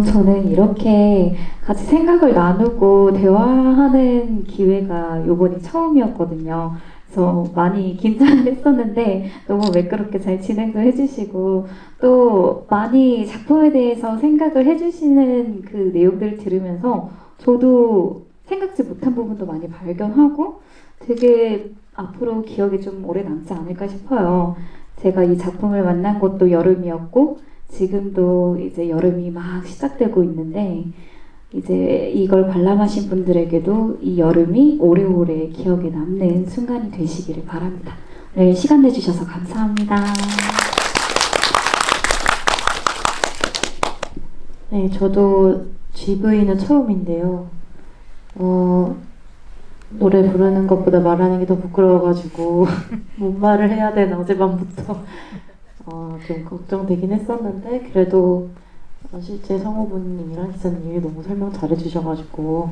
저는 이렇게 같이 생각을 나누고 대화하는 기회가 이번이 처음이었거든요. 그래서 많이 긴장을 했었는데 너무 매끄럽게 잘 진행도 해주시고 또 많이 작품에 대해서 생각을 해주시는 그 내용들을 들으면서 저도 생각지 못한 부분도 많이 발견하고 되게 앞으로 기억에 좀 오래 남지 않을까 싶어요. 제가 이 작품을 만난 것도 여름이었고 지금도 이제 여름이 막 시작되고 있는데 이제 이걸 관람하신 분들에게도 이 여름이 오래오래 기억에 남는 순간이 되시기를 바랍니다. 오늘 시간 내주셔서 감사합니다. 네, 저도 GV는 처음인데요. 노래 부르는 것보다 말하는 게 더 부끄러워가지고 뭔 말을 해야 되나 어젯밤부터 좀 걱정되긴 했었는데 그래도 실제 성우분님이랑 기사님이 너무 설명 잘해주셔가지고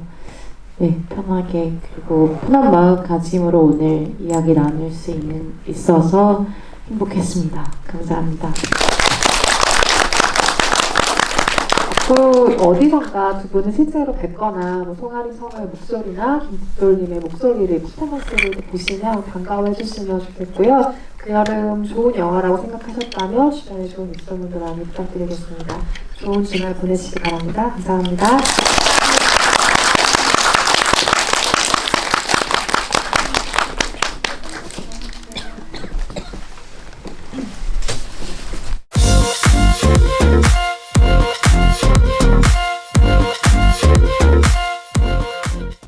네, 편하게 그리고 편한 마음가짐으로 오늘 이야기 나눌 수 있어서 행복했습니다. 감사합니다. 앞으로 어디선가 두 분을 실제로 뵙거나 뭐 송아리 성우의 목소리나 김국돌님의 목소리를 퍼포먼스를 보시면 반가워해 주시면 좋겠고요. 그 여름 좋은 영화라고 생각하셨다면 주변에 좋은 입소문들 많이 부탁드리겠습니다. 좋은 주말 보내시기 바랍니다. 감사합니다.